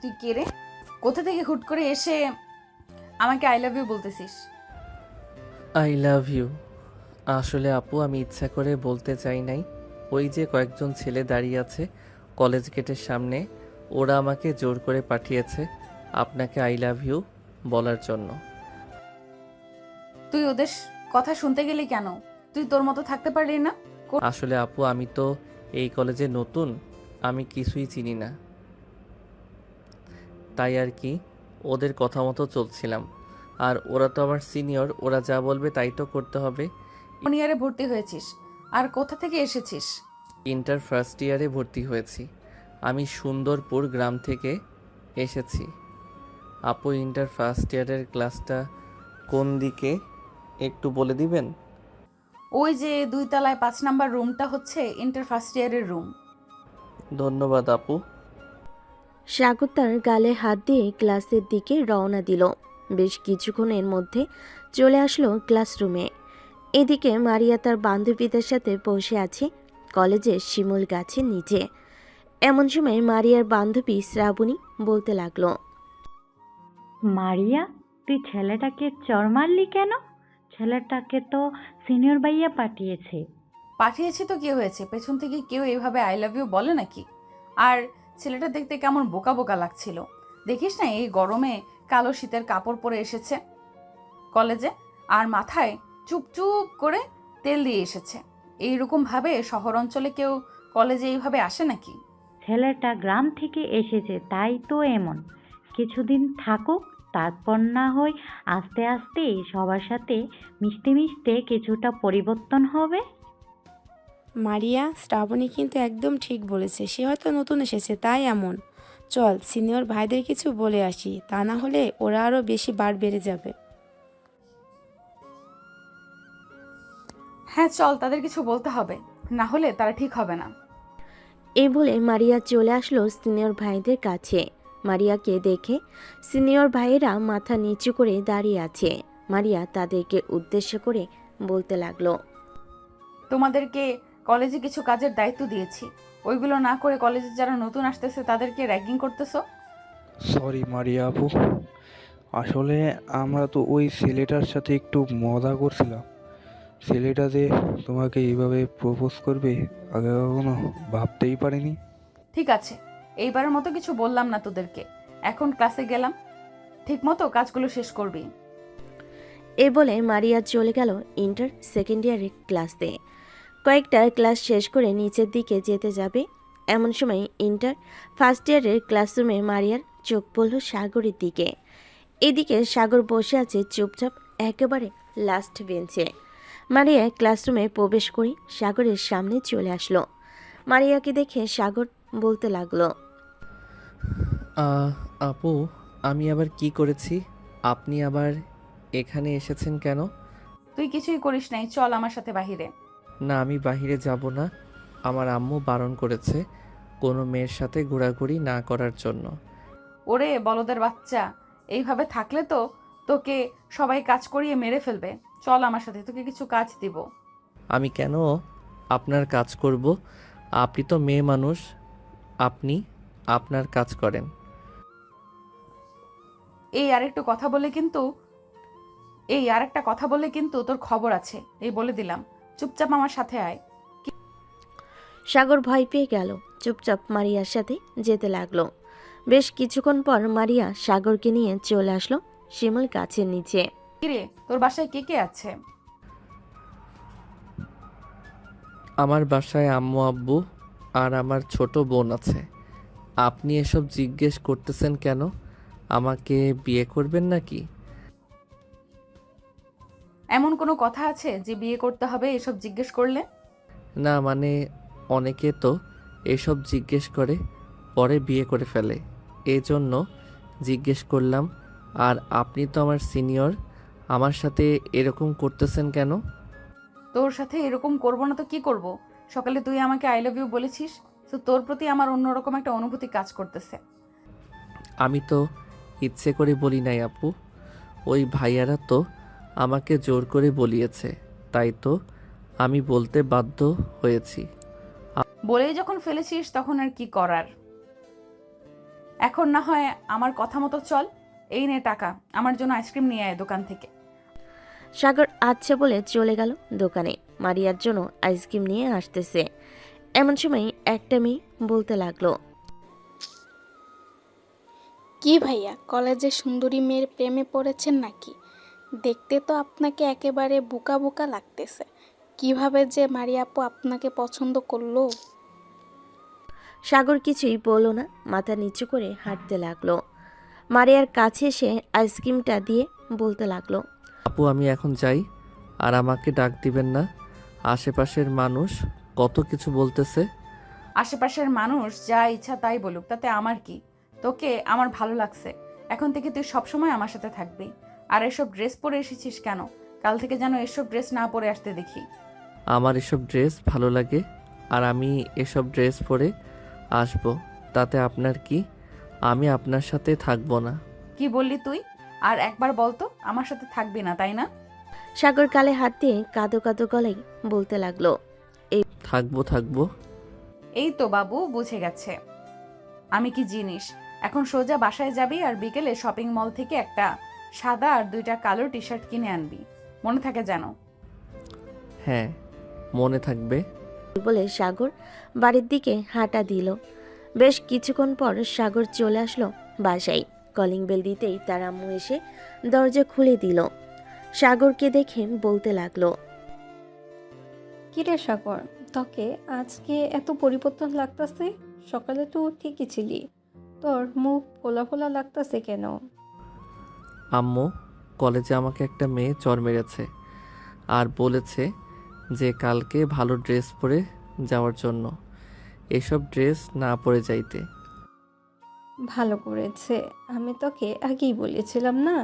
তুই কে রে? কোথা থেকে হুট করে এসে আমাকে আই লাভ ইউ বলতেছিস? I love you. আসলে আপু আমি ইচ্ছা করে বলতে চাই নাই। ওই যে কয়েকজন ছেলে দাঁড়িয়ে আছে কলেজ গেটের সামনে, ওরা আমাকে জোর করে পাঠিয়েছে আপনাকে আই লাভ ইউ বলার জন্য। তুই ওদের কথা শুনতে গেলি কেন? তুই তোর মতো থাকতে পারলি না? আসলে আপু আমি তো এই কলেজে নতুন, আমি কিছুই চিনি না, তাই আর কি ওদের কথা মতো চলছিলাম। আর ওরা তো আমার সিনিয়র, ওরা যা বলবে তাই তো করতে হবে। কোন ইয়ারে ভর্তি হয়েছিস আর কোথা থেকে এসেছিস? ইন্টার ফার্স্ট ইয়ারে ভর্তি হয়েছি। আমি সুন্দরপুর গ্রাম থেকে এসেছি। আপু ইন্টার ফার্স্ট ইয়ারের ক্লাসটা কোন দিকে একটু বলে দিবেন? ওই যে 2 তলায় 5 নাম্বার রুমটা হচ্ছে ইন্টার ফার্স্ট ইয়ারের রুম। ধন্যবাদ আপু। সাগর তার গালে হাত দিয়ে ক্লাসের দিকে রওনা দিল। বেশ কিছুক্ষণের মধ্যে চলে আসলো ক্লাসরুমে। এদিকে মারিয়া তার বান্ধবীদের সাথে বসে আছে কলেজের শিমুল গাছের নিচে। এমন সময় মারিয়ার বান্ধবী শ্রাবণী বলতে লাগলো, মারিয়া, তুই ছেলেটাকে চড় মারলি কেন? ছেলেটাকে তো সিনিয়র ভাইয়া পাঠিয়েছে। পাঠিয়েছি তো কি হয়েছে? পেছন থেকে কেউ এইভাবে আই লাভ ইউ বলে নাকি? আর ছেলেটা দেখতে কেমন বোকা বোকা লাগছিল। দেখিস না এই গরমে কালো শীতের কাপড় পরে এসেছে কলেজে, আর মাথায় চুপ চুপ করে তেল দিয়ে এসেছে। এইরকম ভাবে শহর অঞ্চলে কেউ কলেজে এইভাবে আসে নাকি? ছেলেটা গ্রাম থেকে এসেছে তাই তো এমন। কিছুদিন থাকুক, তারপর না হয় আস্তে আস্তে সবার সাথে মিশতে মিশতে কিছুটা পরিবর্তন হবে। মারিয়া, শ্রাবণী কিন্তু একদম ঠিক বলেছে। সে হয়তো নতুন এসেছে তাই এমন। চল সিনিয়র ভাইদের কিছু বলে আসি, তা না হলে ওরা আরও বেশি বার বেড়ে যাবে। হ্যাঁ চল, তাদের কিছু বলতে হবে, না হলে তারা ঠিক হবে না। এই বলে মারিয়া চলে আসলো সিনিয়র ভাইদের কাছে। মারিয়াকে দেখে সিনিয়র ভাইয়েরা মাথা নিচু করে দাঁড়িয়ে আছে। মারিয়া তাদেরকে উদ্দেশ্য করে বলতে লাগলো, তোমাদেরকে কলেজে কিছু কাজের দায়িত্ব দিয়েছি, ওইগুলো না করে কলেজে যারা নতুন আসতেছে তাদেরকে র্যাগিং করতেছো। সরি মারিয়া আপু, আসলে আমরা তো ওই ছেলেটার সাথে একটু মজা করছিলাম। ছেলেটা যে তোমাকে এইভাবে প্রপোজ করবে আগে কখনো ভাবতেই পারিনি। ঠিক আছে, এইবারের মতো কিছু বললাম না তোদেরকে। এখন ক্লাসে গেলাম, ঠিক মতো কাজগুলো শেষ করবি। এ বলে মারিয়া চলে গেল ইন্টার সেকেন্ড ইয়ারের ক্লাসে। কয়েকটা ক্লাস শেষ করে নিচের দিকে যেতে যাবে এমন সময় ইন্টার ফার্স্ট ইয়ারের ক্লাসরুমে মারিয়ার চোখ পড়ল সাগরের দিকে। এদিকে সাগর বসে আছে চুপচাপ একেবারে লাস্ট বেঞ্চে। মারিয়া ক্লাসরুমে প্রবেশ করে সাগরের সামনে চলে আসলো। মারিয়াকে দেখে সাগর বলতে লাগলো, আপু আমি আবার কি করেছি? আপনি আবার এখানে এসেছেন কেন? তুই কিছুই করিস নাই, চল আমার সাথে বাহিরে। না আমি বাইরে যাব না, আমার আম্মু বারণ করেছে কোনো মেয়ের সাথে ঘোরাঘুরি না করার জন্য। ওরে বলদের বাচ্চা, এইভাবে থাকলে তো তোকে সবাই কাজ করিয়ে মেরে ফেলবে। চল আমার সাথে, তোকে কিছু কাজ দিব। আমি কেন আপনার কাজ করব? আপনি তো মেয়ে মানুষ, আপনি আপনার কাজ করেন। এই আরেকটা কথা বলে কিন্তু তোর খবর আছে, এই বলে দিলাম। চুপচাপ আমার সাথে আয়। সাগর ভয় পেয়ে গেল। চুপচাপ মারিয়ার সাথে যেতে লাগলো। বেশ কিছুক্ষণ পর মারিয়া সাগরকে নিয়ে চলে আসলো শিমুল গাছের নিচে। কিরে, তোর বাসায় কে কে আছে? আমার বাসায় আম্মু আব্বু আর আমার ছোট বোন আছে। আপনি এসব জিজ্ঞেস করতেছেন কেন? আমাকে বিয়ে করবেন নাকি? এমন কোনো কথা আছে যে বিয়ে করতে হবে এসব জিজ্ঞেস করলে? না মানে অনেকে তো এসব জিজ্ঞেস করে পরে বিয়ে করে ফেলে, এই জন্য জিজ্ঞেস করলাম। আর আপনি তো আমার সিনিয়র, আমার সাথে এরকম করতেছেন কেন? তোর সাথে এরকম করবো না তো কি করব? সকালে তুই আমাকে আই লাভ ইউ বলেছিস, তো তোর প্রতি আমার অন্যরকম একটা অনুভূতি কাজ করতেছে। আমি তো ইচ্ছে করে বলি নাই আপু, ওই ভাইয়ারা তো আমাকে জোর করে বলিয়েছে, তাই তো আমি বলতে বাধ্য হয়েছি। বলেই যখন ফেলেছিস তখন আর কি করার। এখন না হয় আমার কথা মতো চল। এই নে টাকা, আমার জন্য আইসক্রিম নিয়ে আয় দোকান থেকে। সাগর আচ্ছা বলে চলে গেল দোকানে। মারিয়ার জন্য আইসক্রিম নিয়ে আসতেছে। এমন সময় একটা মেয়ে বলতে লাগলো, কি ভাইয়া, কলেজে সুন্দরী মেয়ের প্রেমে পড়েছেন নাকি? দেখতে তো আপনাকে একেবারে বোকা বোকা লাগতেছে। কিভাবে যে মারিয়া আপু আপনাকে পছন্দ করলো? সাগর কিছুই বলল না, মাথা নিচু করে হাঁটতে লাগলো। মারিয়ার কাছে এসে আইসক্রিমটা দিয়ে বলতে লাগলো, আপু আমি এখন যাই, আর আমাকে ডাক দিবেন না। আশেপাশের মানুষ কত কিছু বলতেছে। আশেপাশের মানুষ যা ইচ্ছা তাই বলুক, তাতে আমার কি? তোকে আমার ভালো লাগছে, এখন থেকে তুই সবসময় আমার সাথে থাকবি। আর এসব ড্রেস পরে এসেছিস কেন? কাল থেকে যেন এসব ড্রেস না পরে আসতে দেখি। আমার এসব ড্রেস ভালো লাগে, আর আমি এসব ড্রেস পরে আসবো, তাতে আপনার কি? আমি আপনার সাথে থাকবো না। কি বললি তুই? আর একবার বলতো, আমার সাথে থাকবি না তাই না? সাগর গালে হাত দিয়ে কাঁদো কাঁদো গলায় বলতে লাগলো, থাকবো। এই তো বাবু বুঝে গেছে আমি কি জিনিস। এখন সোজা বাসায় যাবি আর বিকেলে শপিং মল থেকে একটা সাদা আর 2টা কালো টি শার্ট কিনে আনবি, মনে থাকে যেন। হ্যাঁ, মনে থাকবে। বলে সাগর বাড়ির দিকে হাঁটা দিল। বেশ কিছুক্ষণ পর সাগর চলে আসলো বাসায়। কলিং বেল দিতেই তার আম্মু এসে দরজা খুলে দিল। সাগরকে দেখে বলতে লাগলো, কিরে সাগর, তোকে আজকে এত পরিবর্তন লাগতাছে? সকালে তো ঠিকই ছিলি, তোর মুখ ফোলা ফোলা লাগতাছে কেন? আম্মু, কলেজে আমাকে একটা মেয়ে চর মেরেছে আর বলেছে যে কালকে ভালো ড্রেস পরে যাওয়ার জন্য, এসব ড্রেস না পরে যাইতে। ভালো করেছে, আমি তোকে আগেই বলেছিলাম না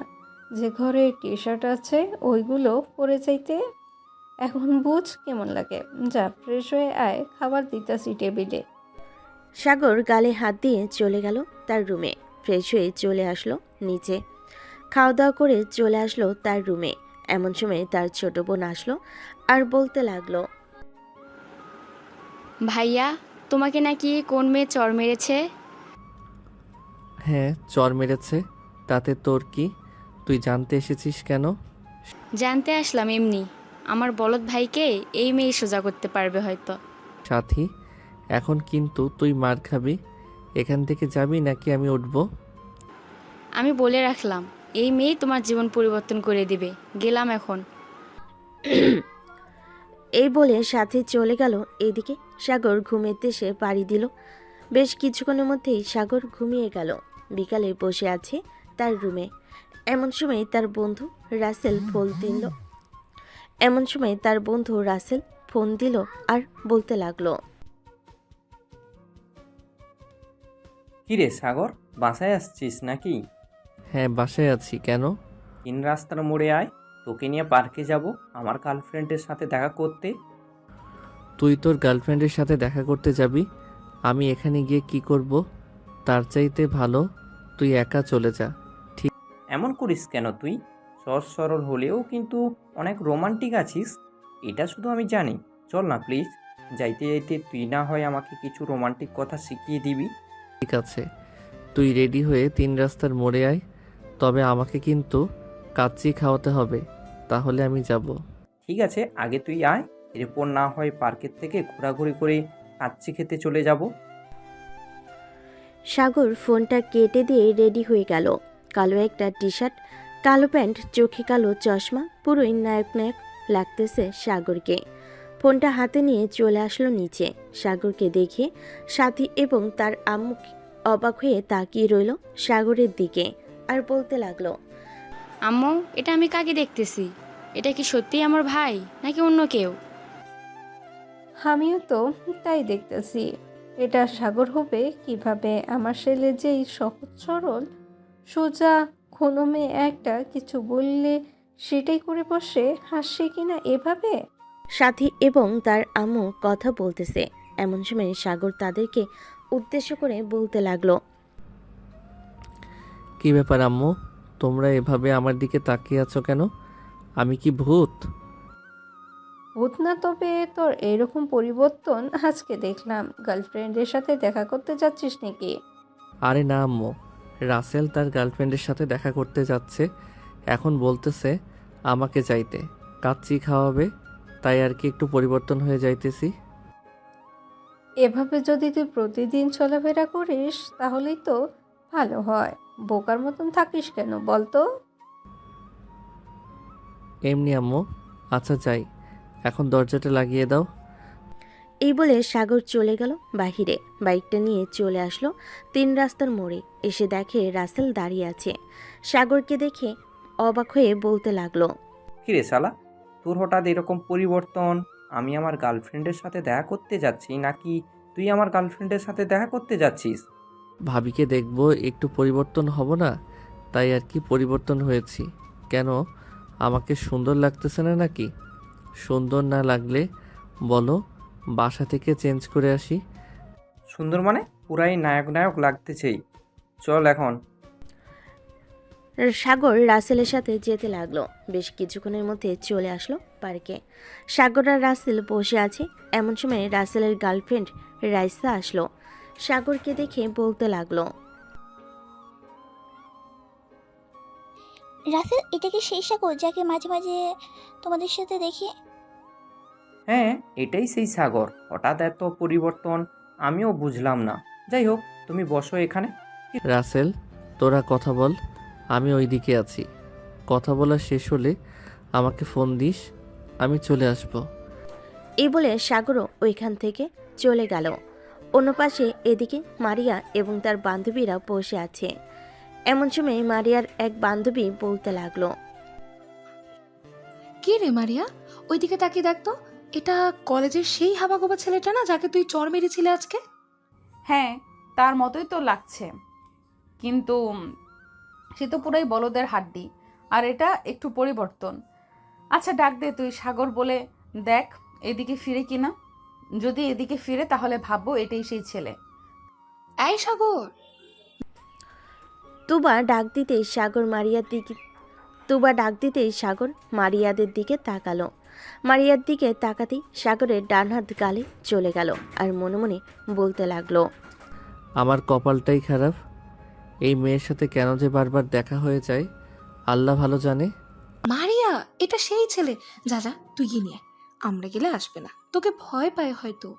যে ঘরে টি শার্ট আছে ওইগুলো পরে যাইতে। এখন বুঝ কেমন লাগে। যা ফ্রেশ হয়ে আয়, খাবার দিতাছি টেবিলে। সাগর গালে হাত দিয়ে চলে গেল তার রুমে। ফ্রেশ হয়ে চলে আসলো নিচে। খাওয়া দাওয়া করে চলে আসলো তার রুমে। এমন সময় তার ছোট বোন আসলো আর বলতে লাগলো, ভাইয়া, তোমাকে নাকি কোন মেয়ে চর মেরেছে? হ্যাঁ, চর মেরেছে, তাতে তোর কি? তুই জানতে এসেছিস কেন? জানতে আসলাম এমনি। আমার বলদ ভাইকে এই মেয়ে সোজা করতে পারবে হয়তো। সাথী, এখন কিন্তু তুই মার খাবি। এখান থেকে যাবি নাকি আমি উঠবো? আমি বলে রাখলাম, এই মেয়ে তোমার জীবন পরিবর্তন করে দিবে। গেলাম এখন। এই বলে সাথে চলে গেল। এদিকে সাগর ঘুমের দেশে পাড়ি দিল। বেশ কিছুক্ষণের মধ্যেই সাগর ঘুমিয়ে গেল। বিকালে বসে আছে তার রুমে। এমন সময় তার বন্ধু রাসেল ফোন দিল আর বলতে লাগলো, কিরে সাগর, বাসায় আসছিস নাকি? হ্যাঁ, বাসায় আছি। কেন? তিন রাস্তার মোড়ে আয়, তোকে নিয়ে পার্কে যাব আমার গার্লফ্রেন্ডের সাথে দেখা করতে। তুই তোর গার্লফ্রেন্ডের সাথে দেখা করতে যাবি? আমি এখানে গিয়ে কি করব? তার চাইতে ভালো তুই একা চলে যা। এমন করিস কেন তুই? সহজ সরল হলেও কিন্তু অনেক রোমান্টিক আছিস, এটা শুধু আমি জানি। চল না প্লিজ, যাইতে যাইতে তুই না হয় আমাকে কিছু রোমান্টিক কথা শিখিয়ে দিবি। ঠিক আছে, তুই রেডি হয়ে তিন রাস্তার মোড়ে আয়, তবে আমাকে কিন্তু কাচ্চি খাওয়াতে হবে, তাহলে আমি যাব। ঠিক আছে, আগে তুই আয়, এরপর না হয় পার্কের থেকে ঘোরাঘুরি করে কাচ্চি খেতে চলে যাব। সাগর ফোনটা কেটে দিয়ে রেডি হয়ে গেল। কালো একটা টি শার্ট, কালো প্যান্ট, চোখে কালো চশমা, পুরোই নায়ক নায়ক লাগতেছে সাগরকে। ফোনটা হাতে নিয়ে চলে আসলো নিচে। সাগরকে দেখে সাথী এবং তার আম্মু অবাক হয়ে তাকিয়ে রইল সাগরের দিকে আর বলতে লাগলো, আম্মু, এটা আমি কাকে দেখতেছি? এটা কি সত্যিই আমার ভাই নাকি অন্য কেউ? আমিও তো তাই দেখতেছি। এটা সাগর হবে কিভাবে? আমার ছেলে যেই সহজ সরল সোজা, কোনো মেয়ে একটা কিছু বললে সেটাই করে বসে, হাসছে কিনা এভাবে। সাথী এবং তার আম্মু কথা বলতেছে। এমন সময় সাগর তাদেরকে উদ্দেশ্য করে বলতে লাগলো, কি ব্যাপার আম্মু, তোমরা এভাবে আমার দিকে তাকিয়ে আছো কেন? আমি কি ভূত? ভূত না, তবে তোর এরকম পরিবর্তন আজকে দেখলাম। গার্লফ্রেন্ডের সাথে দেখা করতে যাচ্ছিস নাকি? আরে না আম্মু, রাসেল তার গার্লফ্রেন্ডের সাথে দেখা করতে যাচ্ছে, এখন বলতেছে আমাকে চাইতে, কাচ্চি খাওয়াবে, তাই আর কি একটু পরিবর্তন হয়ে যাইতেছি। এভাবে যদি তুই প্রতিদিন চলাফেরা করিস তাহলেই তো ভালো হয়। বোকার মতন থাকিস কেন বলতো? এমনি আম্মু। আচ্ছা যাই, এখন দরজাটা লাগিয়ে দাও। এই বলে সাগর চলে গেল বাহিরে। বাইকটা নিয়ে চলে আসলো 3 রাস্তার মোড়ে। এসে দেখে রাসেল দাঁড়িয়ে আছে। সাগরকে দেখে অবাক হয়ে বলতে লাগলো, কিরে শালা, তোর হঠাৎ এরকম পরিবর্তন? আমি আমার গার্লফ্রেন্ডের সাথে দেখা করতে যাচ্ছি নাকি তুই আমার গার্লফ্রেন্ডের সাথে দেখা করতে যাচ্ছিস? ভাবিকে দেখবো, একটু পরিবর্তন হব না, তাই আর কি পরিবর্তন হয়েছি। কেন, আমাকে সুন্দর লাগতেছে না নাকি? সুন্দর না লাগলে বলো, বাসা থেকে চেঞ্জ করে আসি। সুন্দর মানে পুরাই নায়ক নায়ক লাগতেছেই। চল এখন। সাগর রাসেলের সাথে যেতে লাগলো। বেশ কিছুক্ষণের মধ্যে চলে আসলো পার্কে। সাগর আর রাসেল বসে আছে। এমন সময় রাসেলের গার্লফ্রেন্ড রাইসা আসলো। সাগরকে দেখে বলতে লাগলো, রাসেল, এটা কি সেই সাগর যাকে মাঝে মাঝে তোমাদের সাথে দেখি? হ্যাঁ, এটাই সেই সাগর। হঠাৎ এত পরিবর্তন আমিও বুঝলাম না। যাই হোক, তুমি বসো এখানে। রাসেল, তোরা কথা বল, আমি ওইদিকে আছি। কথা বলা শেষ হলে আমাকে ফোন দিস, আমি চলে আসব। এই বলে সাগরও ওইখান থেকে চলে গেল। অন্য পাশে এদিকে মারিয়া এবং তার বান্ধবীরা বসে আছে। এমন সময় মারিয়ার এক বান্ধবী বলতে লাগলো, কি রে মারিয়া, ওইদিকে তাকিয়ে দেখতো, এটা কলেজের সেই হাবাগোবা ছেলেটা না যাকে তুই চড় মেরেছিলে আজকে? হ্যাঁ, তার মতোই তো লাগছে, কিন্তু সে তো পুরাই বলদের হাড্ডি, আর এটা একটু পরিবর্তন। আচ্ছা ডাক দে তুই সাগর বলে, দেখ এদিকে ফিরে কিনা। যদি এদিকে ফিরে তাহলে ভাববো এটাই সেই ছেলে। এই সাগর! তুবা ডাক দিতেই সাগর মারিয়াদের দিকে তাকালো। মারিয়ার দিকে তাকাতেই সাগরের ডান হাত গালে চলে গেল আর মনে মনে বলতে লাগলো, আমার কপালটাই খারাপ, এই মেয়ের সাথে কেন যে বারবার দেখা হয়ে যায় আল্লাহ ভালো জানে। মারিয়া, এটা সেই ছেলে। যা যা, তুই গিয়ে নিয়ে আয়। আমরা গেলে আসবে না, তোকে ভয় পায় হয়তো।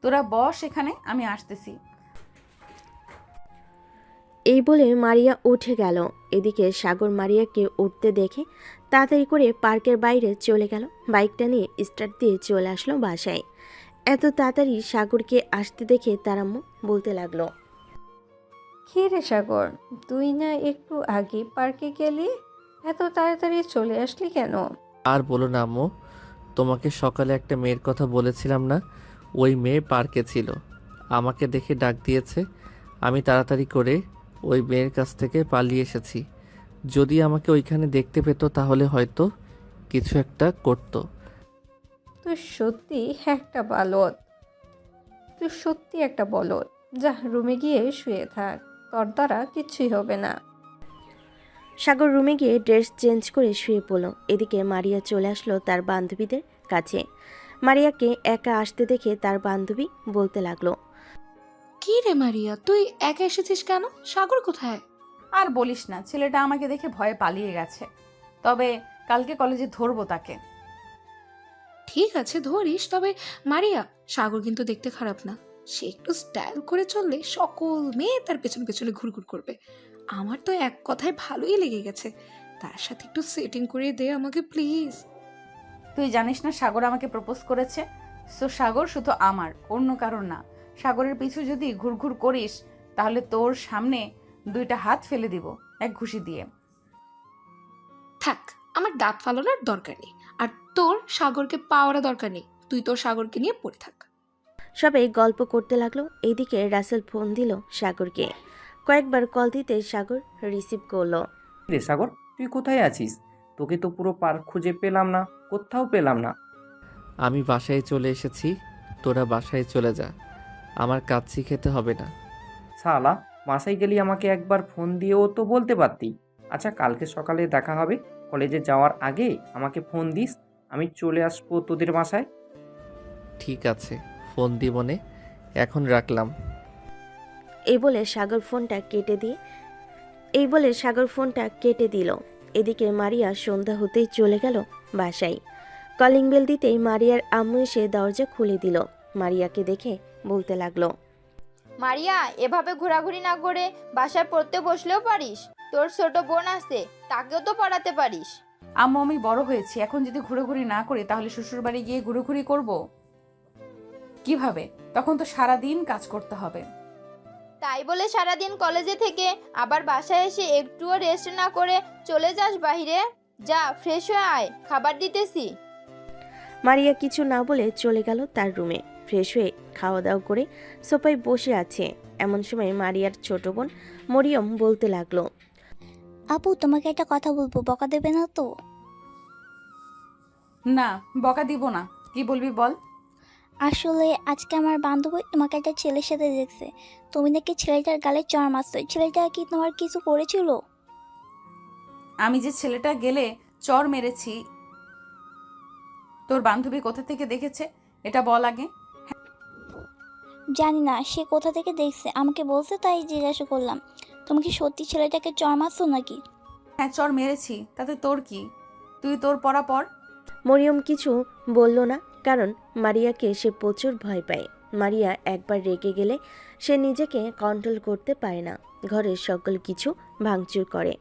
তোরা বস এখানে, আমি আসতেছি। এই বলে মারিয়া উঠে গেল। এদিকে সাগর মারিয়াকে উঠতে দেখে তাড়াতাড়ি করে পার্কের বাইরে চলে গেল। বাইকটা নিয়ে স্টার্ট দিয়ে চলে আসলো বাসায়। এত তাড়াতাড়ি সাগরকে আসতে দেখে তার আম্মু বলতে লাগলো, কি রে সাগর, তুই না একটু আগে পার্কে গেলি, এত তাড়াতাড়ি চলে আসলি কেন? আর বলো না আম্মু, তোমাকে সকালে একটা মেয়ের কথা বলেছিলাম না, ওই মেয়ে পার্কে ছিল, আমাকে দেখে ডাক দিয়েছে। আমি তাড়াতাড়ি করে ওই মেয়ের কাছ থেকে পালিয়ে এসেছি। যদি আমাকে ওইখানে দেখতে পেত তাহলে হয়তো কিছু একটা করতো। তুই সত্যি একটা বলদ। যা, রুমে গিয়ে শুয়ে থাক, তোর দ্বারা কিচ্ছুই হবে না। সাগর রুমে গিয়ে ড্রেস চেঞ্জ করে শুয়ে পড়ল। এদিকে মারিয়া চলে আসলো তার বান্ধবীদের কাছে। মারিয়াকে একা আসতে দেখে তার বান্ধবী বলতে লাগলো, কি রে মারিয়া, তুই একা এসেছিস কেন? সাগর কোথায়? আর বলিস না, ছেলেটা আমাকে দেখে ভয়ে পালিয়ে গেছে। তবে কালকে কলেজে ধরবো তাকে। ঠিক আছে, ধরিস, তবে মারিয়া, সাগর কিন্তু দেখতে খারাপ না। সে একটু স্টাইল করে চললে সকল মেয়ে তার পেছনে পেছনে ঘুরঘুর করবে। আমার তো এক কথায় ভালোই লেগে গেছে। তার সাথে একটু সেটিং করে দে আমাকে প্লিজ। তুই জানিস না সাগর আমাকে প্রপোজ করেছে? সো সাগর শুধু আমার, অন্য কারোর না। সাগরের পিছু যদি ঘুরঘুর করিস তাহলে তোর সামনে 2টা হাত ফেলে দিব এক ঘুষি দিয়ে। থাক, আমার দাঁত ফালানোর দরকার নেই, আর তোর সাগরকে পাওয়ার দরকার নেই। তুই তোর সাগরকে নিয়ে পড়ে থাক। সবাই গল্প করতে লাগলো। এইদিকে রাসেল ফোন দিল সাগরকে। কয়েকবার কল দিতে সাগর রিসিভ করলো। রে সাগর, তুই কোথায় আছিস? তোকে তো পুরো পার্ক খুঁজে পেলাম না, কোথাও পেলাম না। আমি বাসায় চলে এসেছি, তোরা বাসায় চলে যা, আমার কাচ্চি খেতে হবে না। শালা, বাসায় গেলি আমাকে একবার ফোন দিয়েও তো বলতে পারতি। আচ্ছা, কালকে সকালে দেখা হবে, কলেজে যাওয়ার আগে আমাকে ফোন দিস, আমি চলে আসবো তোদের বাসায়। ঠিক আছে, ফোন দিবনে, এখন রাখলাম। এই বলে সাগর ফোনটা কেটে দিল। এদিকে মারিয়া সন্ধ্যা হতেই চলে গেল বাসায়। কলিং বেল দিতেই মারিয়ার আম্মু এসে দরজা খুলে দিল। মারিয়াকে দেখে বলতে লাগলো, মারিয়া, এভাবে ঘোরাঘুরি না করে বাসায় পড়তে বসলেও পারিস। তোর ছোট বোন আছে, তাকেও তো পড়াতে পারিস। আম্মু আমি বড় হয়েছি, এখন যদি ঘুরোঘুরি না করি তাহলে শ্বশুর বাড়ি গিয়ে ঘুরোঘুরি করব কিভাবে? তখন তো সারাদিন কাজ করতে হবে। তাই বলে সারাদিন কলেজে থেকে আবার বাসায় এসে একটুও রেস্ট না করে চলে যাস বাইরে? যা, ফ্রেশ হয়ে আয়, খাবার দিতেছি। মারিয়া কিছু না বলে চলে গেল তার রুমে। ফ্রেশ হয়ে খাওয়া দাওয়া করে সোফায় বসে আছে। এমন সময় মারিয়ার ছোট বোন মরিয়ম বলতে লাগলো, আপু তোমাকে একটা কথা বলবো, বকা দেবে না তো? না, বকা দিব না। কি বলবি বল। আসলে আজকে আমার বান্ধবী তোমাকে একটা ছেলের সাথে দেখছে। তুমি নাকি ছেলেটার গালে চড় মারছো। ছেলেটা কি তোমার কিছু করেছিল? আমি যে ছেলেটা গেলে চর মেরেছি, তোর বান্ধবী কোথা থেকে দেখেছে এটা বল আগে। জানি না সে কোথা থেকে দেখছে, আমাকে বলছে তাই জিজ্ঞাসা করলাম। তুমি কি সত্যি ছেলেটাকে চড় মারছো নাকি? হ্যাঁ, চর মেরেছি, তাতে তোর কি? তুই তোর পড়া পড়। মরিয়ম কিছু বলল না, কারণ মারিয়াকে সে প্রচুর ভয় পায়। মারিয়া একবার রেগে গেলে সে নিজেকে কন্ট্রোল করতে পারে না, ঘরের সকল কিছু ভাঙচুর করে।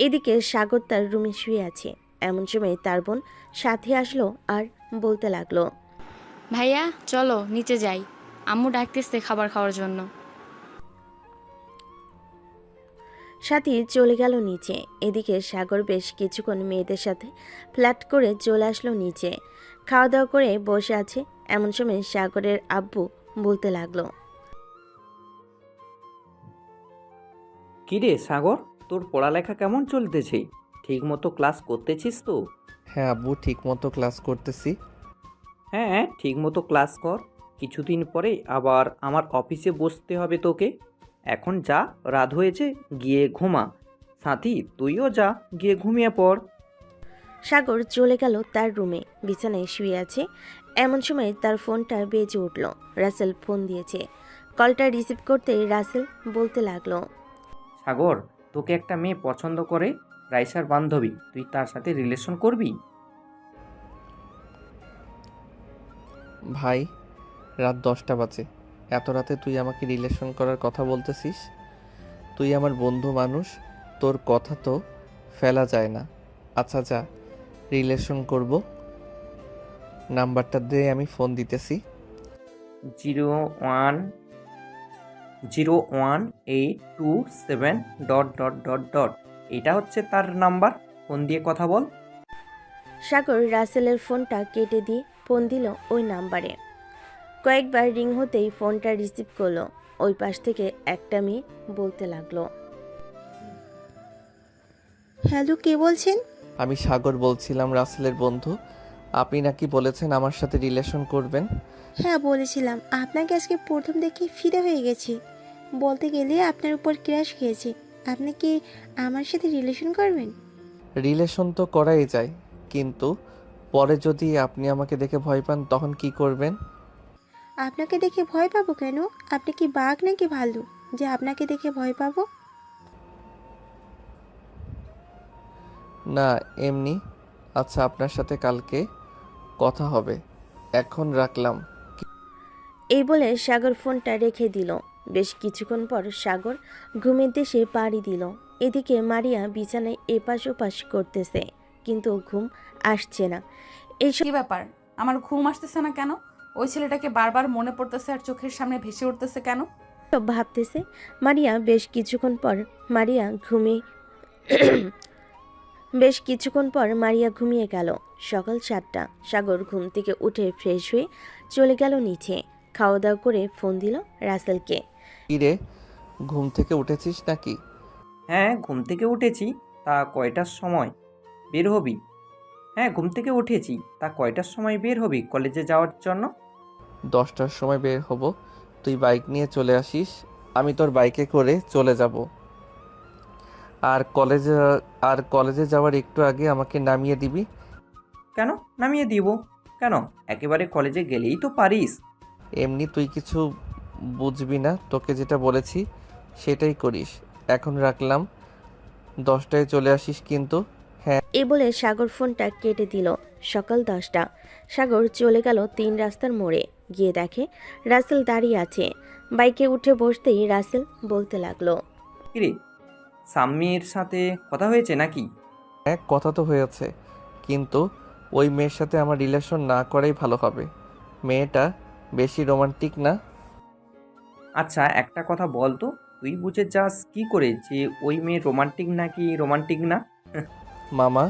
এদিকে সাগর তার রুমে শুয়ে আছে। এমন সময় তার বোন সাথে আসলো আর বলতে লাগলো, ভাইয়া চলো নিচে যাই, আম্মু ডাকতেছে খাবার খাওয়ার জন্য। সাথী চলে গেল নিচে। এদিকে সাগর বেশ কিছুক্ষণ মেয়েদের সাথে ফ্ল্যাট করে চলে আসলো নিচে। খাওয়া দাওয়া করে বসে আছে। এমন সময় সাগরের আব্বু বলতে লাগলো, কিরে সাগর, তোর পড়ালেখা কেমন চলতেছে? ঠিক মতো ক্লাস করতেছিস তো? হ্যাঁ আব্বু, ঠিক মতো ক্লাস করতেছি। হ্যাঁ, ঠিক মতো ক্লাস কর। কিছুদিন পরে আবার আমার অফিসে বসতে হবে তোকে। এখন যা, রাত হয়েছে, গিয়ে ঘুমা। সাথী, তুইও যা, গিয়ে ঘুমিয়ে পড়। সাগর চলে গেল তার রুমে। বিছানায় শুয়ে আছে। এমন সময় তার ফোনটা বেজে উঠল। রাসেল ফোন দিয়েছে। কলটা রিসিভ করতে রাসেল বলতে লাগলো, সাগর, তোকে একটা মেয়ে পছন্দ করে, রাইসার বান্ধবী। তুই তার সাথে রিলেশন করবি? ভাই, রাত 10টা বাজে, এত রাতে তুই আমাকে রিলেশন করার কথা বলতেছিস? তুই আমার বন্ধু মানুষ, তোর কথা তো ফেলা যায় না। আচ্ছা যা, রিলেশন করব। নাম্বারটা দিয়ে আমি ফোন দিতেছি। 01827... এটা হচ্ছে তার নাম্বার। ফোন দিয়ে কথা বল। সাগর রাসেলের ফোনটা কেটে দিয়ে ফোন দিল ওই নাম্বারে। কয়েকবার রিং হতেই ফোনটা রিসিভ করলো। ওই পাশ থেকে একটা মেয়ে বলতে লাগলো, হ্যালো, কে বলছেন? আমি সাগর বলছিলাম, রাসেলের বন্ধু। আপনি নাকি বলেছেন আমার সাথে রিলেশন করবেন? হ্যাঁ বলেছিলাম, আপনাকে আজকে প্রথম দেখে ফিদা হয়ে গেছি। বলতে গেলে আপনার উপর ক্রাশ খেয়েছি। আপনি কি আমার সাথে রিলেশন করবেন? রিলেশন তো করাই যায়, কিন্তু পরে যদি আপনি আমাকে দেখে ভয় পান তখন কি করবেন? আপনাকে দেখে ভয় পাবো কেন? আপনি কি বাঘ নাকি ভালু যে আপনাকে দেখে ভয় পাবো? না, এমনি। আচ্ছা, আপনার সাথে কালকে কথা হবে, এখন রাখলাম। এই বলে সাগর ফোনটা রেখে দিল। বেশ কিছুক্ষণ পর সাগর ঘুমের দেশে পাড়ি দিল। এদিকে মারিয়া বিছানায় এপাশ ওপাশ করতেছে, কিন্তু ঘুম আসছে না। কি ব্যাপার, আমার ঘুম আসতেছে না কেন? ওই ছেলেটাকে বারবার মনে পড়তেছে আর চোখের সামনে ভেসে উঠতেছে কেন? সব ভাবতেছে মারিয়া। বেশ কিছুক্ষণ পর মারিয়া ঘুমিয়ে গেল। সকাল 7টা। সাগর ঘুম থেকে উঠে ফ্রেশ হয়ে চলে গেল নিচে। খাওয়া দাওয়া করে ফোন দিল রাসেলকে। কি রে, ঘুম থেকে উঠেছিস নাকি? হ্যাঁ, ঘুম থেকে উঠেছি। তা কয়টার সময় বের হবি? হ্যাঁ, ঘুম থেকে উঠেছি। তা কয়টার সময় বের হবি কলেজে যাওয়ার জন্য? 10টার সময় বের হব। তুই বাইক নিয়ে চলে আসিস, আমি তোর বাইকে করে চলে যাব। আর কলেজে যাওয়ার একটু আগে আমাকে নামিয়ে দিবি। কেন নামিয়ে দিব? কেন, একেবারে কলেজে গেলেই তো পারিস। এমনি তুই কিছু বুঝবি না, তোকে যেটা বলেছি সেটাই করিস। এখন রাখলাম, 10টায় চলে আসিস কিন্তু। এই বলে সাগর ফোনটা কেটে দিল। সকাল 10টা। সাগর চলে গেল 3 রাস্তার মোড়ে। গিয়ে দেখে রাসেল দাঁড়িয়ে আছে। বাইকে উঠে বসতেই রাসেল বলতে লাগলো, কিরে, সাম্মির সাথে কথা হয়েছে নাকি? হ্যাঁ, কথা তো হয়েছে, কিন্তু ওই মেয়ের সাথে আমার রিলেশন না করাই ভালো হবে। মেয়েটা বেশি রোমান্টিক না। আচ্ছা একটা কথা বল তো, তুই বুঝে যাস কি করে যে ওই মেয়ে রোমান্টিক নাকি রোমান্টিক না? মামা,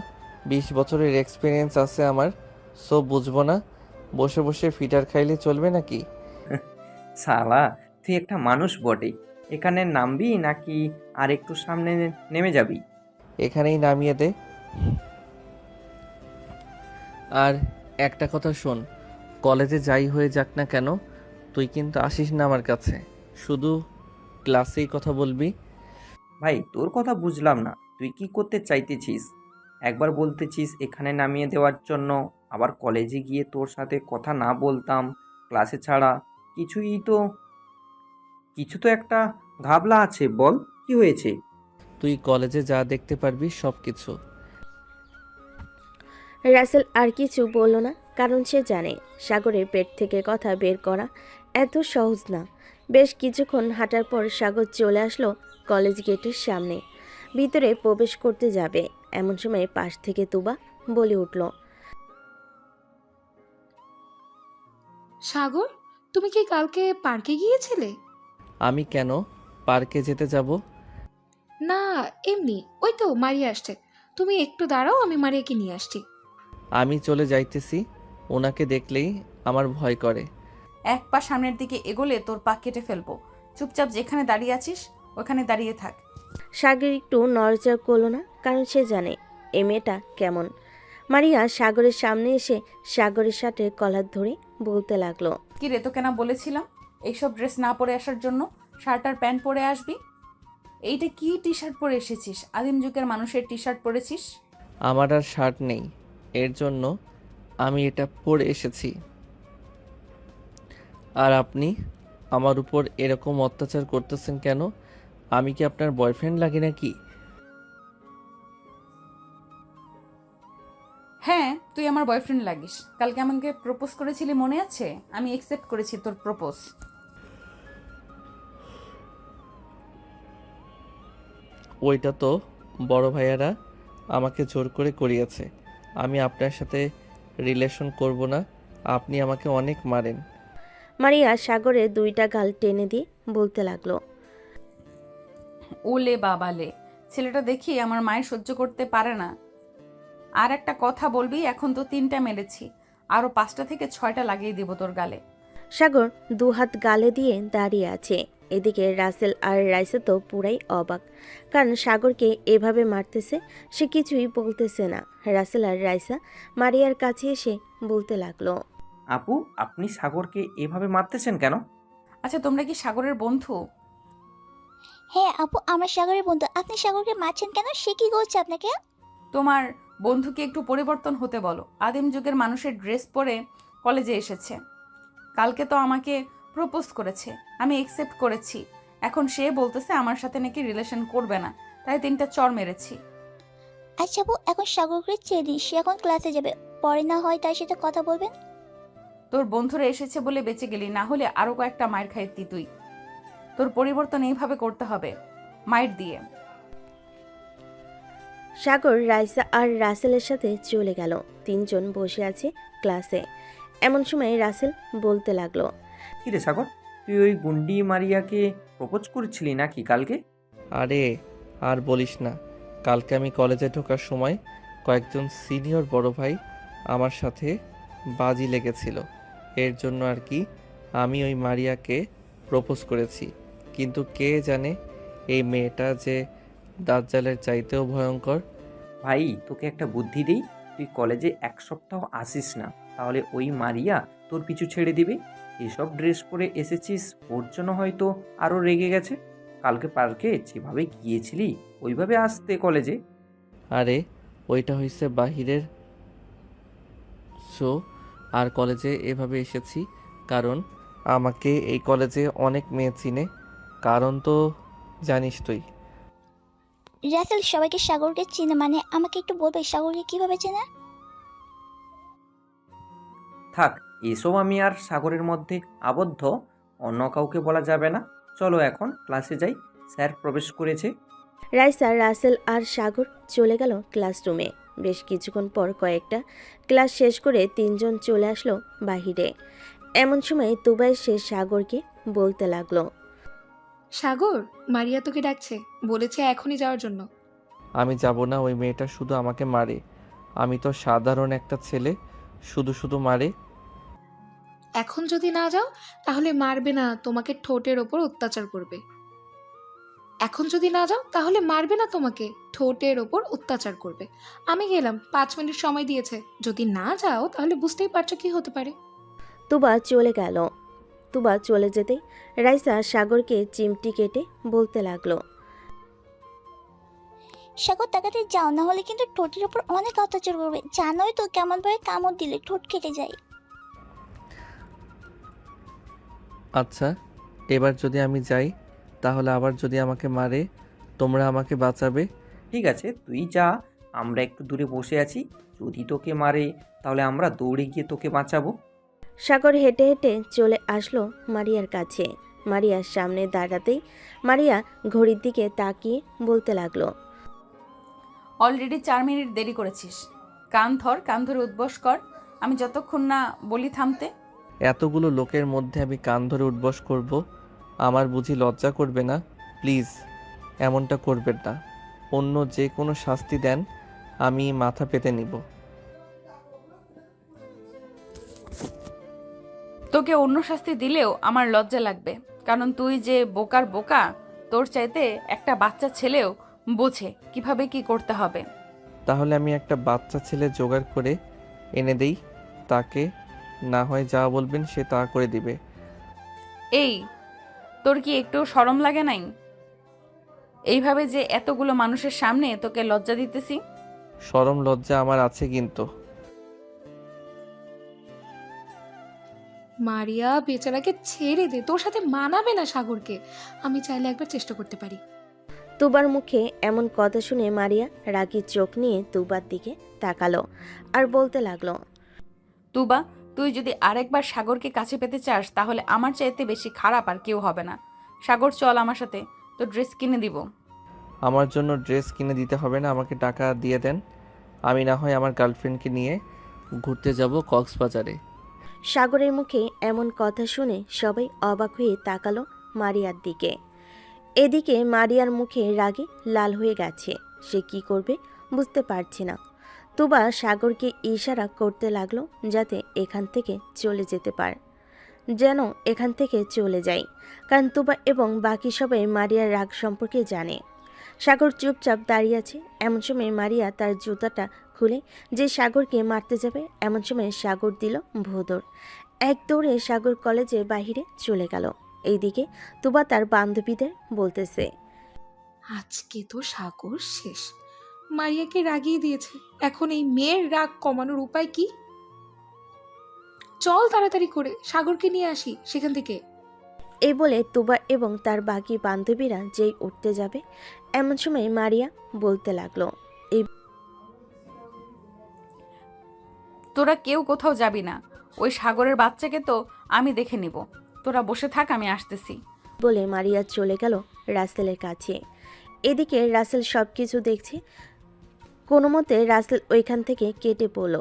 20 বছরের এক্সপিরিয়েন্স আছে আমার, সো বুঝবো না? বসে বসে ফিটার খাইলে চলবে নাকি? শালা, তুই একটা মানুষ বটে। এখানে নামবি নাকি আর একটু সামনে নেমে যাবি? এখানেই নামিয়ে দে। আর একটা কথা শোন, কলেজে যাই হয়ে যাক না কেন, তুই কিন্তু আসিস না আমার কাছে, শুধু ক্লাসেই কথা বলবি। ভাই তোর কথা বুঝলাম না, তুই কি করতে চাইতেছিস? একবার বলতেছিস এখানে নামিয়ে দেওয়ার জন্য, আবার কলেজে গিয়ে তোর সাথে কথা না বলতাম ক্লাসে ছাড়া। কিছু তো একটা ঘাবলা আছে, বল কি হয়েছে? তুই কলেজে যা দেখতে পারবি সব কিছু। রাসেল আর কিছু বলল না, কারণ সে জানে সাগরের পেট থেকে কথা বের করা এত সহজ না। বেশ কিছুক্ষণ হাঁটার পর সাগর চলে আসলো কলেজ গেটের সামনে। ভিতরে প্রবেশ করতে যাবে এমন সময় পাশ থেকে তুবা বলে উঠল, সাগর, তুমি কি কালকে পার্কে গিয়েছিলে? আমি কেন পার্কে যেতে যাব? না, এমনি, ওই তো মারিয়া আসছে। তুমি একটু দাঁড়াও, আমি মারিয়াকে নিয়ে আসছি। আমি চলে যাইতেছি, ওনাকে দেখলেই আমার ভয় করে। এক পা সামনের দিকে এগোলে তোর পা কেটে ফেলবো। চুপচাপ যেখানে দাঁড়িয়ে আছিস ওখানে দাঁড়িয়ে থাক। সাগর একটু নড়চড় করলো না, কারণ সে জানে এ মেয়েটা কেমন। মারিয়া সাগরের সামনে এসে সাগরের সাথে কলার ধরে বলতে লাগলো, কি রে, তোকে না বলেছিলাম এইসব ড্রেস না পরে আসার জন্য? শার্ট আর প্যান্ট পরে আসবি। এইটা কি টি শার্ট পরে এসেছিস? আদিম যুগের মানুষের টি শার্ট পরেছিস। আমার আর শার্ট নেই, এর জন্য আমি এটা পরে এসেছি। আর আপনি আমার উপর এরকম অত্যাচার করতেছেন কেন? আমি কি আপনার বয়ফ্রেন্ড লাগি নাকি? হ্যাঁ, তুই আমার বয়ফ্রেন্ড লাগিস। কালকে আমাকে প্রপোজ করেছিলি মনে আছে? আমি অ্যাকসেপ্ট করেছি তোর প্রপোজ। ওইটা তো বড় ভাইয়ারা আমাকে জোর করে করিয়েছে। আমি আপনার সাথে রিলেশন করব না, আপনি আমাকে অনেক মারেন। মারিয়া সাগরের 2টা গাল টেনে দিয়ে বলতে লাগলো, ওলে বাবালে, ছেলেটা দেখি আমার মায়ের সহ্য করতে পারে না। আর একটা কথা বলবি, এখন তো 3টা মেরেছি, আরও 5টা থেকে 6টা লাগিয়ে দিব তোর গালে। সাগর 2 হাত গালে দিয়ে দাঁড়িয়ে আছে। এদিকে রাসেল আর রাইসা তো পুরাই অবাক, কারণ সাগরকে এভাবে মারতেছে, সে কিছুই বলতেছে না। রাসেল আর রাইসা মারিয়ার কাছে এসে বলতে লাগলো, আপু, আপনি সাগরকে এভাবে মারতেছেন কেন? আচ্ছা, তোমরা কি সাগরের বন্ধু? হ্যাঁ আপু, আমার সাগরের বন্ধু। আপনি সাগরকে মারছেন কেন? সে কি করছে আপনাকে? তোমার বন্ধুকে একটু পরিবর্তন হতে বলো। আদিম যুগের মানুষের ড্রেস পরে কলেজে এসেছে। কালকে তো আমাকে প্রপোজ করেছে, আমি অ্যাকসেপ্ট করেছি। এখন সে বলতেছে আমার সাথে নাকি রিলেশন করবে না, তাই 3টা চড় মেরেছি। আচ্ছা আপু, এখন সাগরকে ছেড়ে দিন, সে এখন ক্লাসে যাবে। পরে না হয় তার সাথে কথা বলবেন। তোর বন্ধুরা এসেছে বলে বেঁচে গেলি, না হলে আরো কয়েকটা মায়ের খাইতি তুই। তোর পরিবর্তন এইভাবে করতে হবে, মায়ের দিয়ে। সাগর রাইসা আর রাসেলের সাথে চলে গেল। 3 জন বসে আছে ক্লাসে। এমন সময় রাসেল বলতে লাগলো, কিরে সাগর, তুই ওই গুন্ডি মারিয়াকে প্রপোজ করেছিলি নাকি কালকে? আরে আর বলিস না, কালকে আমি কলেজে ঢোকার সময় কয়েকজন সিনিয়র বড় ভাই আমার সাথে বাজি লেগেছিল। এর জন্য আর কি আমি ওই মারিয়াকে প্রপোজ করেছি। কিন্তু কে জানে এই মেয়েটা যে দাজ্জালের চাইতেও ভয়ঙ্কর। ভাই তোকে একটা বুদ্ধি দিই, তুই কলেজে 1 সপ্তাহ আসিস না, তাহলে ওই মারিয়া তোর পিছু ছেড়ে দিবে। এসব ড্রেস পরে এসেছিস, ওর জন্য হয়তো আরও রেগে গেছে। কালকে পার্কে যেভাবে গিয়েছিলি ওইভাবে আসতে কলেজে। আরে ওইটা হইছে বাহিরের ভাবছো আর কলেজে এভাবে এসেছি কারণ আমাকে এই কলেজে অনেক মেয়ে চিনে, কারণ তো জানিস তুই। রাসেল সবাইকে সাগরকে চিনে মানে আমাকে একটু বলবে সাগরকে কিভাবে চেনে? থাক, এসব আমি আর সাগরের মধ্যে আবদ্ধ, অন্য কাউকে বলা যাবে না। চলো এখন ক্লাসে যাই, স্যার প্রবেশ করেছে। রাইসা, রাসেল আর সাগর চলে গেল ক্লাসরুমে। বেশ কিছুক্ষণ পর কয়েকটা ক্লাস শেষ করে তিনজন চলে আসলো বাহিরে। এমন সময় তুবা এসে সাগরকে বলতে লাগলো, সাগর, মারিয়া তোকে ডাকছে, বলেছে এখনই যাওয়ার জন্য। আমি যাব না, ওই মেয়েটা শুধু আমাকে মারে। আমি তো সাধারণ একটা ছেলে, শুধু শুধু মারে। এখন যদি না যাও তাহলে মারবে না, তোমাকে ঠোঁটের ওপর অত্যাচার করবে। এখন যদি না যাও তাহলে মারবে না, তোমাকে ঠোঁটের ওপর অত্যাচার করবে। আমি গেলাম, 5 মিনিট সময় দিয়েছে, যদি না যাও তাহলে বুঝতেই পারছো কি হতে পারে। তুবা চলে গেল। তুবা চলে যেতেই রাইসা সাগরকে চিমটি কেটে বলতে লাগলো, সাগর তাকাতে যাও, না হলে কিন্তু ঠোঁটের উপর অনেক অত্যাচার করবে। জানোই তো কেমন ভাবে কামড় দিলে ঠোঁট কেটে যায়। আচ্ছা, এবার যদি আমি যাই তাহলে আবার যদি আমাকে মারে তোমরা আমাকে বাঁচাবে? ঠিক আছে, তুই যা, আমরা একটু দূরে বসে আছি, যদি তোকে মারে তাহলে আমরা দৌড়ে গিয়ে তোকে বাঁচাবো। সাগর হেঁটে হেঁটে চলে আসলো মারিয়ার কাছে। মারিয়ার সামনে দাঁড়াতেই মারিয়া ঘড়ির দিকে তাকিয়ে বলতে লাগলো, অলরেডি 4 মিনিট দেরি করেছিস। কান ধরে উদ্বস কর, আমি যতক্ষণ না বলি থামতে। এতগুলো লোকের মধ্যে আমি কান ধরে উঠবস করব? আমার বুঝি লজ্জা করবে না? প্লিজ এমনটা করবেন না। অন্য যে কোনো শাস্তি দেন, আমি মাথা পেতে নিব। তোকে অন্য শাস্তি দিলেও আমার লজ্জা লাগবে, কারণ তুই যে বোকার বোকা, তোর চাইতে একটা বাচ্চা ছেলেও বোঝে কিভাবে কি করতে হবে। তাহলে আমি একটা বাচ্চা ছেলে জোগাড় করে এনে দেই, তাকে না হয় যা বলবেন সে তা করে দিবে। এই, তোর কি একটু শরম লাগে নাই? এইভাবে যে এতগুলো মানুষের সামনে তোকে লজ্জা দিতেছি। শরম লজ্জা আমার আছে কিন্তু। মারিয়া বেচারাকে ছেড়ে দে, তোর সাথে মানাবে না সাগরকে। আমি চাইলে একবার চেষ্টা করতে পারি। তুবার মুখে এমন কথা শুনে মারিয়া রাগী চোখ নিয়ে তুবার দিকে তাকালো আর বলতে লাগলো, তুবা, তুই যদি আরেকবার সাগরকে কাছে পেতে চাস তাহলে আমার চাইতে বেশি খারাপ আর কেউ হবে না। সাগর, চল আমার সাথে, তোর ড্রেস কিনে দিব। আমার জন্য ড্রেস কিনে দিতে হবে না, আমাকে টাকা দিয়ে দেন। আমি না হয় আমার গার্লফ্রেন্ডকে নিয়ে ঘুরতে যাব কক্সবাজারে। সাগরের মুখে এমন কথা শুনে সবাই অবাক হয়ে তাকালো মারিয়ার দিকে। এদিকে মারিয়ার মুখে রাগে লাল হয়ে গেছে, সে কি করবে বুঝতে পারছে না। তুবা সাগরকে ইশারা করতে লাগলো যাতে এখান থেকে চলে যেতে পারে, যেন এখান থেকে চলে যায়, কারণ তুবা এবং বাকি সবাই মারিয়ার রাগ সম্পর্কে জানে। সাগর চুপচাপ দাঁড়িয়ে আছে। এমন সময় মারিয়া তার জুতাটা খুলে যে সাগরকে মারতে যাবে, এমন সময় সাগর দিল ভোঁদড়। এক দৌড়ে সাগর কলেজের বাহিরে চলে গেল। এইদিকে তুবা তার বান্ধবীদের বলতেছে, আজকে তো সাগর শেষ, মারিয়াকে রাগিয়ে দিয়েছে। এখন এই মেয়ের রাগ কমানোর উপায় কি? চল তাড়াতাড়ি করে সাগরকে নিয়ে আসি সেখান থেকে। এই বলে তুবা এবং তার বাকি বান্ধবীরা যেই উঠতে যাবে, এমন সময় মারিয়া বলতে লাগলো, তোরা কেউ কোথাও যাবি না, ওই সাগরের বাচ্চাকে তো আমি দেখে নিব। তোরা বসে থাক, আমি আসতেছি। বলে মারিয়া চলে গেল রাসেলের কাছে। এদিকে রাসেল সব কিছু দেখছে। কোনো মতে রাসেল ওইখান থেকে কেটে পড়ল।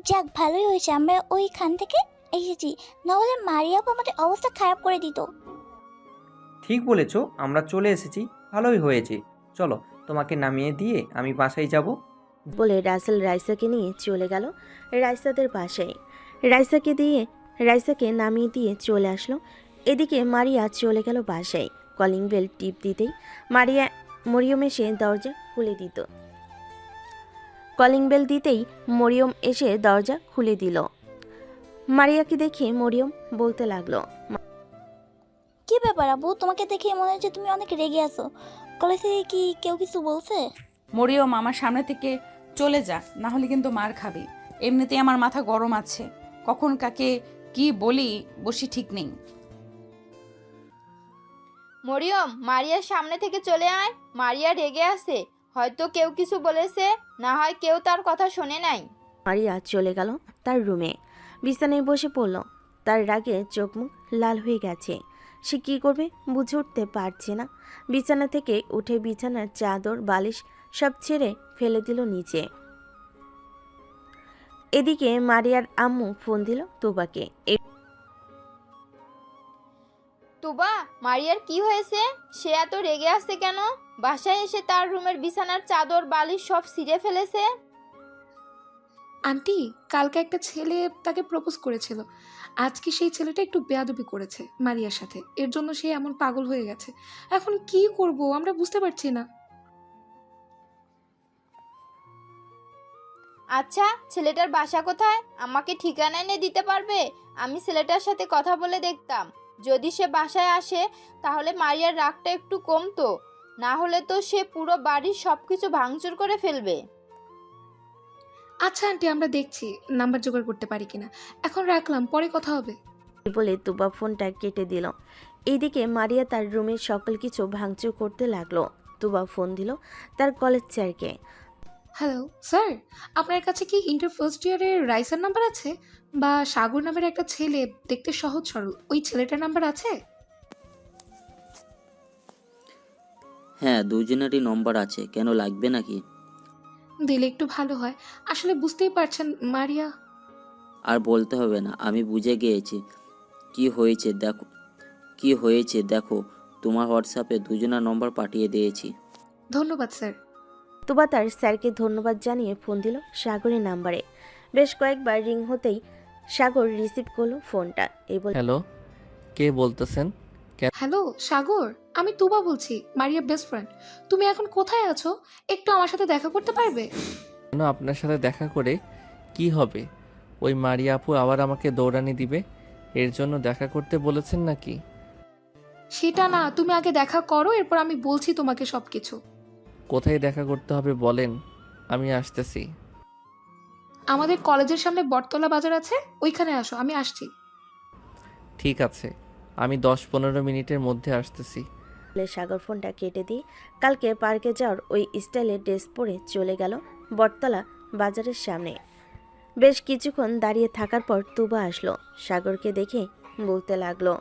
যাক, ভালোই হয়েছে আমরা ওইখান থেকে এসেছি, নাহলে মারিয়া আপু আমাদের অবস্থা খারাপ করে দিত। ঠিক বলেছ, আমরা চলে এসেছি, ভালোই হয়েছে। চলো, তোমাকে নামিয়ে দিয়ে আমি বাসায় যাব। বলে রাসেল রাইসাকে নিয়ে চলে গেল রাইসাদের বাসায়। রাইসাকে নামিয়ে দিয়ে চলে আসলো। এদিকে মারিয়া চলে গেল বাসায়। কলিং বেল টিপ দিতেই মরিয়ম এসে দরজা খুলে দিত। কলিং বেল দিতেই মরিয়ম এসে দরজা খুলে দিল। মারিয়াকে দেখে মরিয়ম বলতে লাগলো, কি ব্যাপার আবু, তোমাকে দেখে মনে হচ্ছে তুমি অনেক রেগে আছো। কলেজ থেকে কি কেউ কিছু বলছে? মরিয়ম, আমার সামনে থেকে চলে যা, না হলে কিন্তু মার খাবি। এমনিতেই আমার মাথা গরম আছে, কখন কাকে কি বলি বসি ঠিক নেই। মরিয়ম, মারিয়ার সামনে থেকে চলে আয়। মারিয়া রেগে আছে, হয়তো কেউ কিছু বলেছে, না হয় কেউ তার কথা শোনে নাই। মারিয়া চলে গেল তার রুমে, বিছানায় বসে পড়ল। তার রাগে চোখ মুখ লাল হয়ে গেছে। সে কি করবে বুঝে উঠতে পারছে না। বিছানা থেকে উঠে বিছানার চাদর বালিশ সব ছেড়ে ফেলে দিল নিচে। এদিকে মারিয়ার আম্মু ফোন দিল তুবাকে। তুবা, মারিয়ার কি হয়েছে? সে এত রেগে আছে কেন? বাসায় এসে তার রুমের বিছানার চাদর বালিশ সব ছিঁড়ে ফেলেছে। আন্টি, কালকে একটা ছেলে তাকে প্রপোজ করেছিল। আজকে সেই ছেলেটা একটু বেয়াদবি করেছে মারিয়ার সাথে, এর জন্য সে এমন পাগল হয়ে গেছে। এখন কি করব আমরা বুঝতে পারছি না। আচ্ছা, ছেলেটার বাসা কোথায়? আমাকে ঠিকানা এনে দিতে পারবে? আমি ছেলেটার সাথে কথা বলে দেখতাম। যদি সে বাসায় আসে তাহলে মারিয়ার রাগটা একটু কমতো, না হলে তো সে পুরো বাড়ির সব কিছু ভাঙচুর করে ফেলবে। আচ্ছা আন্টি, আমরা দেখছি নাম্বার জোগাড় করতে পারি কিনা। এখন রাখলাম, পরে কথা হবে। বলে তুবা ফোনটা কেটে দিল। এইদিকে মারিয়া তার রুমের সকল কিছু ভাঙচুর করতে লাগলো। তুবা ফোন দিল তার কলেজ স্যারকে। হ্যালো স্যার, আপনার কাছে কি ইন্টার ফার্স্ট ইয়ারের রাইসার নাম্বার আছে? বা সাগর নামের একটা ছেলে, দেখতে সহজ সরল, ওই ছেলেটার নাম্বার আছে? হ্যাঁ, দুজনেরই নম্বর আছে, কেন লাগবে নাকি? দিলে একটু ভালো হয়। আসলে বুঝতেই পারছেন মারিয়া। আর বলতে হবে না, আমি বুঝে গিয়েছি কি হয়েছে দেখো, তোমার হোয়াটসঅ্যাপে দুজনের নম্বর পাঠিয়ে দিয়েছি। ধন্যবাদ স্যার। তুবা তার স্যারকে ধন্যবাদ জানিয়ে ফোন দিল সাগরের নাম্বারে। বেশ কয়েকবার রিং হতেই সাগর রিসিভ করলো ফোনটা। হ্যালো, কে বলতেছেন? হ্যালো সাগর, আমি তুবা বলছি, মারিয়া বেস্ট ফ্রেন্ড। তুমি এখন কোথায় আছো? একটু আমার সাথে দেখা করতে পারবে? কেন, আপনার সাথে দেখা করে কি হবে? ওই মারিয়া আপু আবার আমাকে দৌড়ানি দিবে, এর জন্য দেখা করতে বলেছেন নাকি? সেটা না, তুমি আগে দেখা করো, এরপর আমি বলছি তোমাকে সবকিছু। কোথায় দেখা করতে হবে বলেন, আমি আসতেছি। আমাদের কলেজের সামনে বটতলা বাজার আছে, ওইখানে আসো, আমি আসছি। ঠিক আছে, আমি 10-15 মিনিটের মধ্যে আসতেছি। সাগর ফোনটা কেটে দিয়ে কালকে পার্কে যাওয়ার ওই স্টাইলের ড্রেস পরে চলে গেল বটতলা বাজারের সামনে। বেশ কিছুক্ষণ দাঁড়িয়ে থাকার পর তুবা আসলো। সাগরকে দেখে বলতে লাগলো,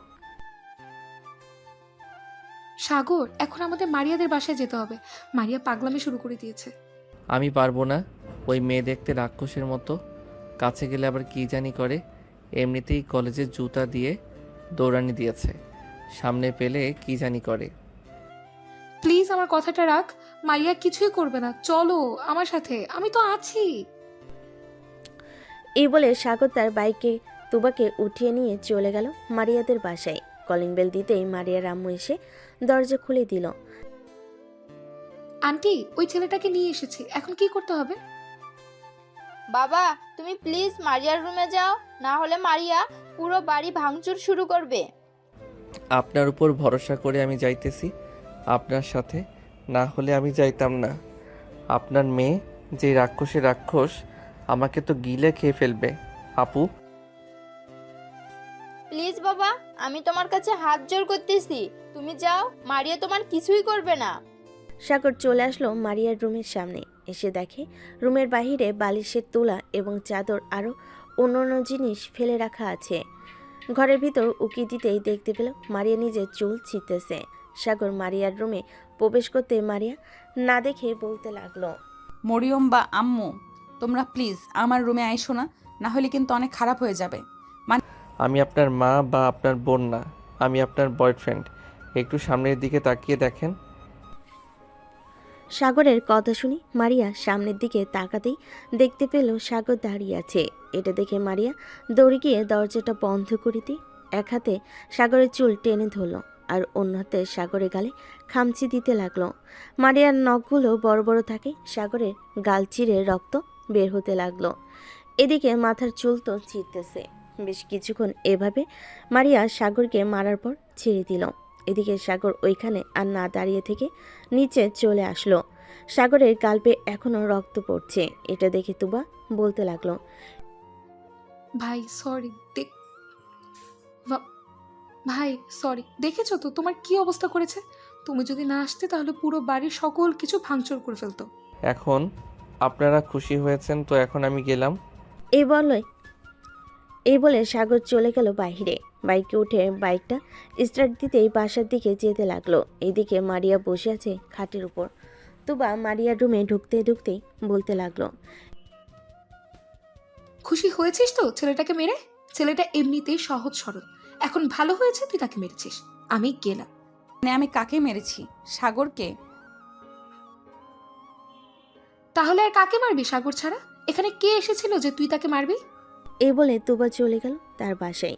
সাগর, এখন আমাদের মারিয়াদের বাসায় যেতে হবে। মারিয়া পাগলামি শুরু করে দিয়েছে। আমি পারবো না, ওই মেয়ে দেখতে রাক্ষসের মতো, কাছে গেলে আবার কি জানি করে। এমনিতেই কলেজে জুতা দিয়ে দৌড়ানি দিয়েছে, সামনে পেলে কি জানি করে। প্লিজ আমার কথাটা রাখ, মারিয়া কিছুই করবে না, চলো আমার সাথে, আমি তো আছি। এই বলে সাগর তার বাইকে তুবাকে উঠিয়ে নিয়ে চলে গেল মারিয়াদের বাসায়। কলিং বেল দিতেই মারিয়ার আম্মু এসে দরজা খুলে দিল। আন্টি, ওই ছেলেটাকে নিয়ে এসেছি, এখন কি করতে হবে? বাবা, তুমি প্লিজ মারিয়ার রুমে যাও, না হলে মারিয়া পুরো বাড়ি ভাঙচুর শুরু করবে। আপনার উপর ভরসা করে আমি যাইতেছি আপনার সাথে, না হলে আমি যাইতাম না। আপনার মেয়ে যে রাক্ষসের রাক্ষস, আমাকে তো গিলে খেয়ে ফেলবে। আপু প্লিজ বাবা, আমি তোমার কাছে হাত জোড় করতেছি, তুমি যাও, মারিয়া তোমার কিছুই করবে না। সাগর চলে আসলো মারিয়ার রুমের সামনে। এসে দেখে রুমের বাহিরে বালিশের তুলা এবং চাদর আরও অন্যান্য জিনিস ফেলে রাখা আছে। ঘরের ভিতর উকি দিতেই দেখতে পেল মারিয়া নিজের চুল ছিঁড়তেছে। সাগর মারিয়ার রুমে প্রবেশ করতে মারিয়া না দেখে বলতে লাগলো, মরিয়ম বা আম্মু, তোমরা প্লিজ আমার রুমে আইসো না, না হলে কিন্তু অনেক খারাপ হয়ে যাবে। আমি আপনার মা বা আপনার বোন না, আমি আপনার বয়ফ্রেন্ড। একটু সামনের দিকে তাকিয়ে দেখেন। সাগরের কথা শুনি মারিয়া সামনের দিকে তাকাতেই দেখতে পেল সাগর দাঁড়িয়ে আছে। এটা দেখে মারিয়া দৌড়ে গিয়ে দরজাটা বন্ধ করে দিয়ে এক হাতে সাগরের চুল টেনে ধরল আর অন্য হাতে সাগরের গালে খামচি দিতে লাগলো। মারিয়ার নখগুলো বড় বড় থাকে, সাগরের গাল চিরে রক্ত বের হতে লাগলো। এদিকে মাথার চুল তো ছিঁড়তেছে। বেশ কিছুক্ষণ এভাবে মারিয়া সাগরকে মারার পর ছেড়ে দিল। এদিকে সাগর ওইখানে আর না দাঁড়িয়ে থেকে নিচে চলে আসলো। সাগরের গালবে এখনো রক্ত পড়ছে। এটা দেখে তুবা বলতে লাগলো, ভাই সরি ভাই সরি, দেখেছো তো তোমার কি অবস্থা করেছে। তুমি যদি না আসতে তাহলে পুরো বাড়ির সকল কিছু ভাঙচুর করে ফেলতো। এখন আপনারা খুশি হয়েছেন তো এখন আমি গেলাম। এই বলে সাগর চলে গেল বাইরে। বাইকে উঠে বাইকটা স্টার্ট দিতেই বাসার দিকে যেতে লাগলো। এইদিকে মারিয়া বসে আছে খাটের উপর। তুবা মারিয়ার রুমে ঢুকতেই বলতে লাগলো, খুশি হয়েছিস তো ছেলেটাকে মেরে? ছেলেটা এমনিতেই সহজ সরল, এখন ভালো হয়েছে তুই তাকে মেরেছিস। আমি গেলাম। মানে আমি কাকে মেরেছি? সাগরকে? তাহলে আর কাকে মারবি সাগর ছাড়া? এখানে কে এসেছিল যে তুই তাকে মারবি? এই বলে তুবা চলে গেল তার বাসায়।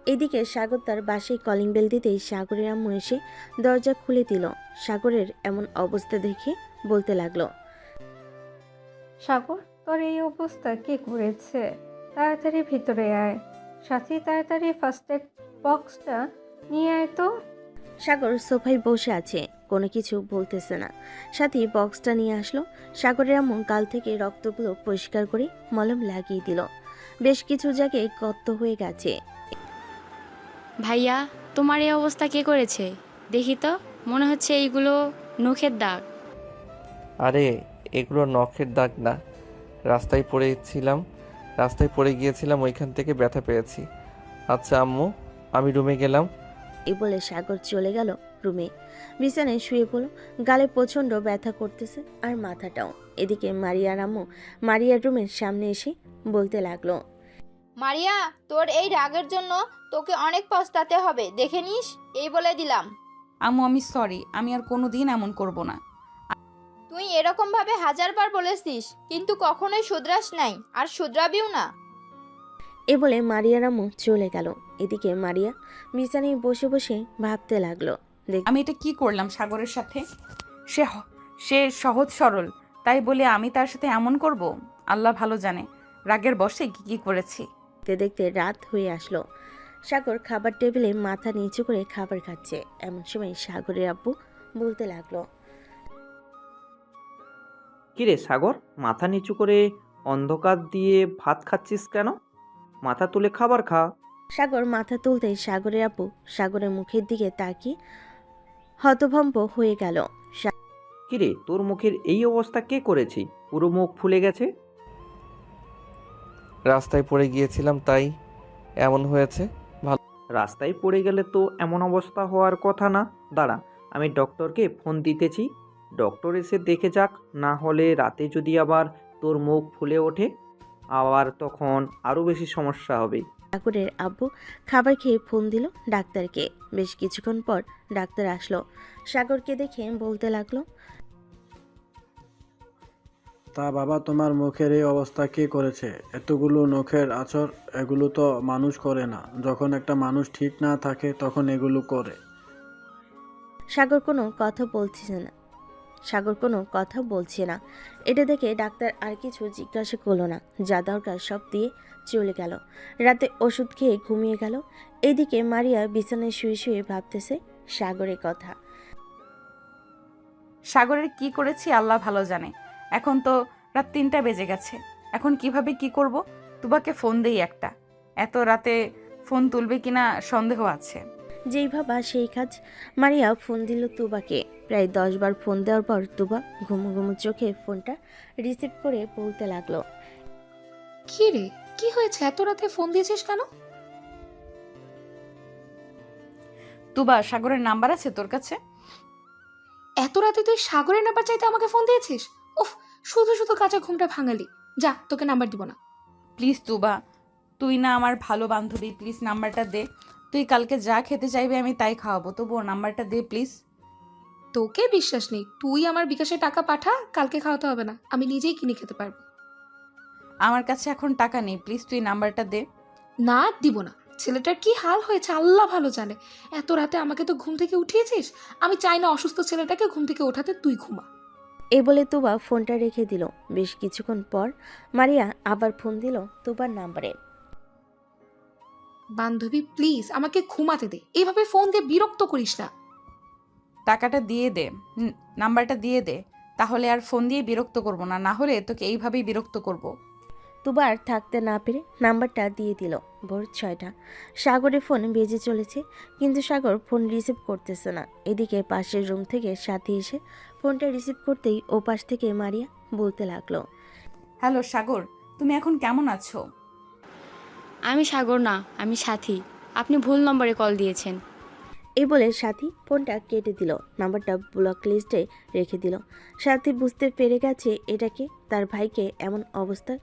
এদিকে সাগর তার বাসায় কলিং বেল দিতেই সাগরের আম্মু এসে দরজা খুলে দিল। সাগরের এমন অবস্থা দেখে বলতে লাগলো, সাগর, তোর এই অবস্থা কে করেছে? তাড়াতাড়ি ভিতরে আয়, সাথে তাড়াতাড়ি ফার্স্ট এড বক্সটা নিয়ে আয় তো। সাগর সোফায় বসে আছে, কোনো কিছু বলতেছে না। সাথে বক্সটা নিয়ে আসলো। সাগরের আম্মু গাল থেকে রক্তগুলো পরিষ্কার করে মলম লাগিয়ে দিল। বেশ কিছু জায়গায় গর্ত হয়ে গেছে। ভাইয়া, তোমার এই অবস্থা কে করেছে? দেখি তো, মনে হচ্ছে এইগুলো নখের দাগ। আরে এগুলো নখের দাগ না, রাস্তায় পড়ে গিয়েছিলাম, ওইখান থেকে ব্যথা পেয়েছি। আচ্ছা আম্মু, আমি রুমে গেলাম। এই বলে সাগর চলে গেল রুমে। বিছানায় শুয়ে পড়ল। গালে প্রচণ্ড ব্যথা করতেছে আর মাথাটাও। এদিকে মারিয়ার আম্মু মারিয়ার রুমের সামনে এসে বলতে লাগলো, মারিয়া, তোর এই রাগের জন্য তোকে অনেক পস্তাতে হবে, দেখে নিস, এই বলে দিলাম। আম্মু আমি সরি, আমি আর কোনোদিন এমন করব না। তুই এরকম ভাবে হাজারবার বলেছিস, কিন্তু কখনোই শুধরাস নাই, আর শুধরাবিও না। এ বলে মারিয়ার আম্মু চলে গেল। এদিকে মারিয়া বিছানায় বসে বসে ভাবতে লাগলো, আমি এটা কি করলাম সাগরের সাথে? সে সহজ সরল, তাই বলে আমি তার সাথে এমন করব? আল্লাহ ভালো জানে রাগের বশে কি করেছি। দেখতে দেখতে রাত হয়ে আসলো। সাগর খাবার টেবিলে মাথা নিচু করে খাবার খাচ্ছে। এমন সময় সাগরের আব্বু বলতে লাগলো, কিরে সাগর, মাথা নিচু করে অন্ধকার দিয়ে ভাত খাচ্ছিস কেন? মাথা তুলে খাবার খা। সাগর মাথা তুলতেই সাগরের আব্বু সাগরের মুখের দিকে তাকিয়ে হতভম্ব হয়ে গেল। কিরে, তোর মুখের এই অবস্থা কে করেছে? পুরো মুখ ফুলে গেছে। রাস্তায় পড়ে গিয়েছিলাম তাই এমন হয়েছে। রাস্তায় পড়ে গেলে তো এমন অবস্থা হওয়ার কথা না। দাঁড়া, আমি ডক্টরকে ফোন দিতেছি, ডক্টর এসে দেখে যাক, না হলে রাতে যদি আবার তোর মুখ ফুলে ওঠে আবার তখন আরও বেশি সমস্যা হবে। সাগরের আব্বু খাবার খেয়ে ফোন দিল ডাক্তারকে। বেশ কিছুক্ষণ পর ডাক্তার আসলো। সাগরকে দেখে বলতে লাগলো, তা বাবা, তোমার মুখের এই অবস্থা কে করেছে? এতগুলো নখের আঁচড়, এগুলো তো মানুষ করে না। যখন একটা মানুষ ঠিক না থাকে তখন এগুলো করে। সাগর কোনো কথা বলছে না। এটা দেখে ডাক্তার আর কিছু জিজ্ঞাসা করলো না, যা দরকার সব দিয়ে চলে গেল। রাতে ওষুধ খেয়ে ঘুমিয়ে গেল। এদিকে মারিয়া বিছানায় শুয়ে শুয়ে ভাবতেছে সাগরের কথা। সাগরের কি করেছি আল্লাহ ভালো জানে। এখন তো রাত 3টা বেজে গেছে, এখন কিভাবে কি করব? তুবাকে ফোন দেই একটা, এত রাতে ফোন তুলবে কিনা সন্দেহ আছে। যেই ভাবা সেই কাজ। মারিয়া ফোন দিল তুবাকে। প্রায় 10 বার ফোন দেওয়ার পর তুবা ঘুমু ঘুমু চোখে ফোনটা রিসিভ করে বলতে লাগলো, কি রে, কি হয়েছে? এত রাতে ফোন দিয়েছিস কেন? তুবা, সাগরের নাম্বার আছে তোর কাছে? এত রাতে তুই সাগরের নাম্বার চাইতে আমাকে ফোন দিয়েছিস? উফ, শুধু শুধু কাঁচা ঘুমটা ভাঙালি। যা, তোকে নাম্বার দিব না। প্লিজ তুবা, তুই না আমার ভালো বান্ধবী, প্লিজ নাম্বারটা দে। তুই কালকে যা খেতে চাইবে আমি তাই খাওয়াবো, তবুও নাম্বারটা দে প্লিজ। তোকে বিশ্বাস নেই। তুই আমার বিকাশে টাকা পাঠা, কালকে খাওয়াতে হবে না, আমি নিজেই কিনে খেতে পারবো। আমার কাছে এখন টাকা নেই, প্লিজ তুই নাম্বারটা দে। না, দিব না। ছেলেটার কি হাল হয়েছে আল্লাহ ভালো জানে। এত রাতে আমাকে তো ঘুম থেকে উঠিয়েছিস। আমি চাই না অসুস্থ ছেলেটাকে ঘুম থেকে ওঠাতে, তুই ঘুমা। এই বলে তুবা ফোনটা রেখে দিল। বেশ কিছুক্ষণ পর মারিয়া আবার ফোন দিল তুবার নাম্বারে। বান্ধবী প্লিজ আমাকে ঘুমাতে দে, এভাবে ফোন দিয়ে বিরক্ত করিস না। টাকাটা দিয়ে দে, নাম্বারটা দিয়ে দে, তাহলে আর ফোন দিয়ে বিরক্ত করব না, না হলে তোকে এইভাবেই বিরক্ত করব। তুবা আর থাকতে না পেরে নাম্বারটা দিয়ে দিল। ভোর 6টা। সাগরের ফোন বেজে চলেছে, কিন্তু সাগর ফোন রিসিভ করতেছে না। এদিকে পাশের রুম থেকে সাথী এসে ফোনটা রিসিভ করতেই ও পাশ থেকে মারিয়া বলতে লাগলো, হ্যালো সাগর, তুমি এখন কেমন আছো? আমি সাগর না, আমি সাথী। আপনি ভুল নম্বরে কল দিয়েছেন। এই বলে সাথী ফোনটা কেটে দিল, নাম্বারটা ব্লক লিস্টে রেখে দিল। সাথী বুঝতে পেরে গেছে এটা কে, তার ভাইকে এমন অবস্থা,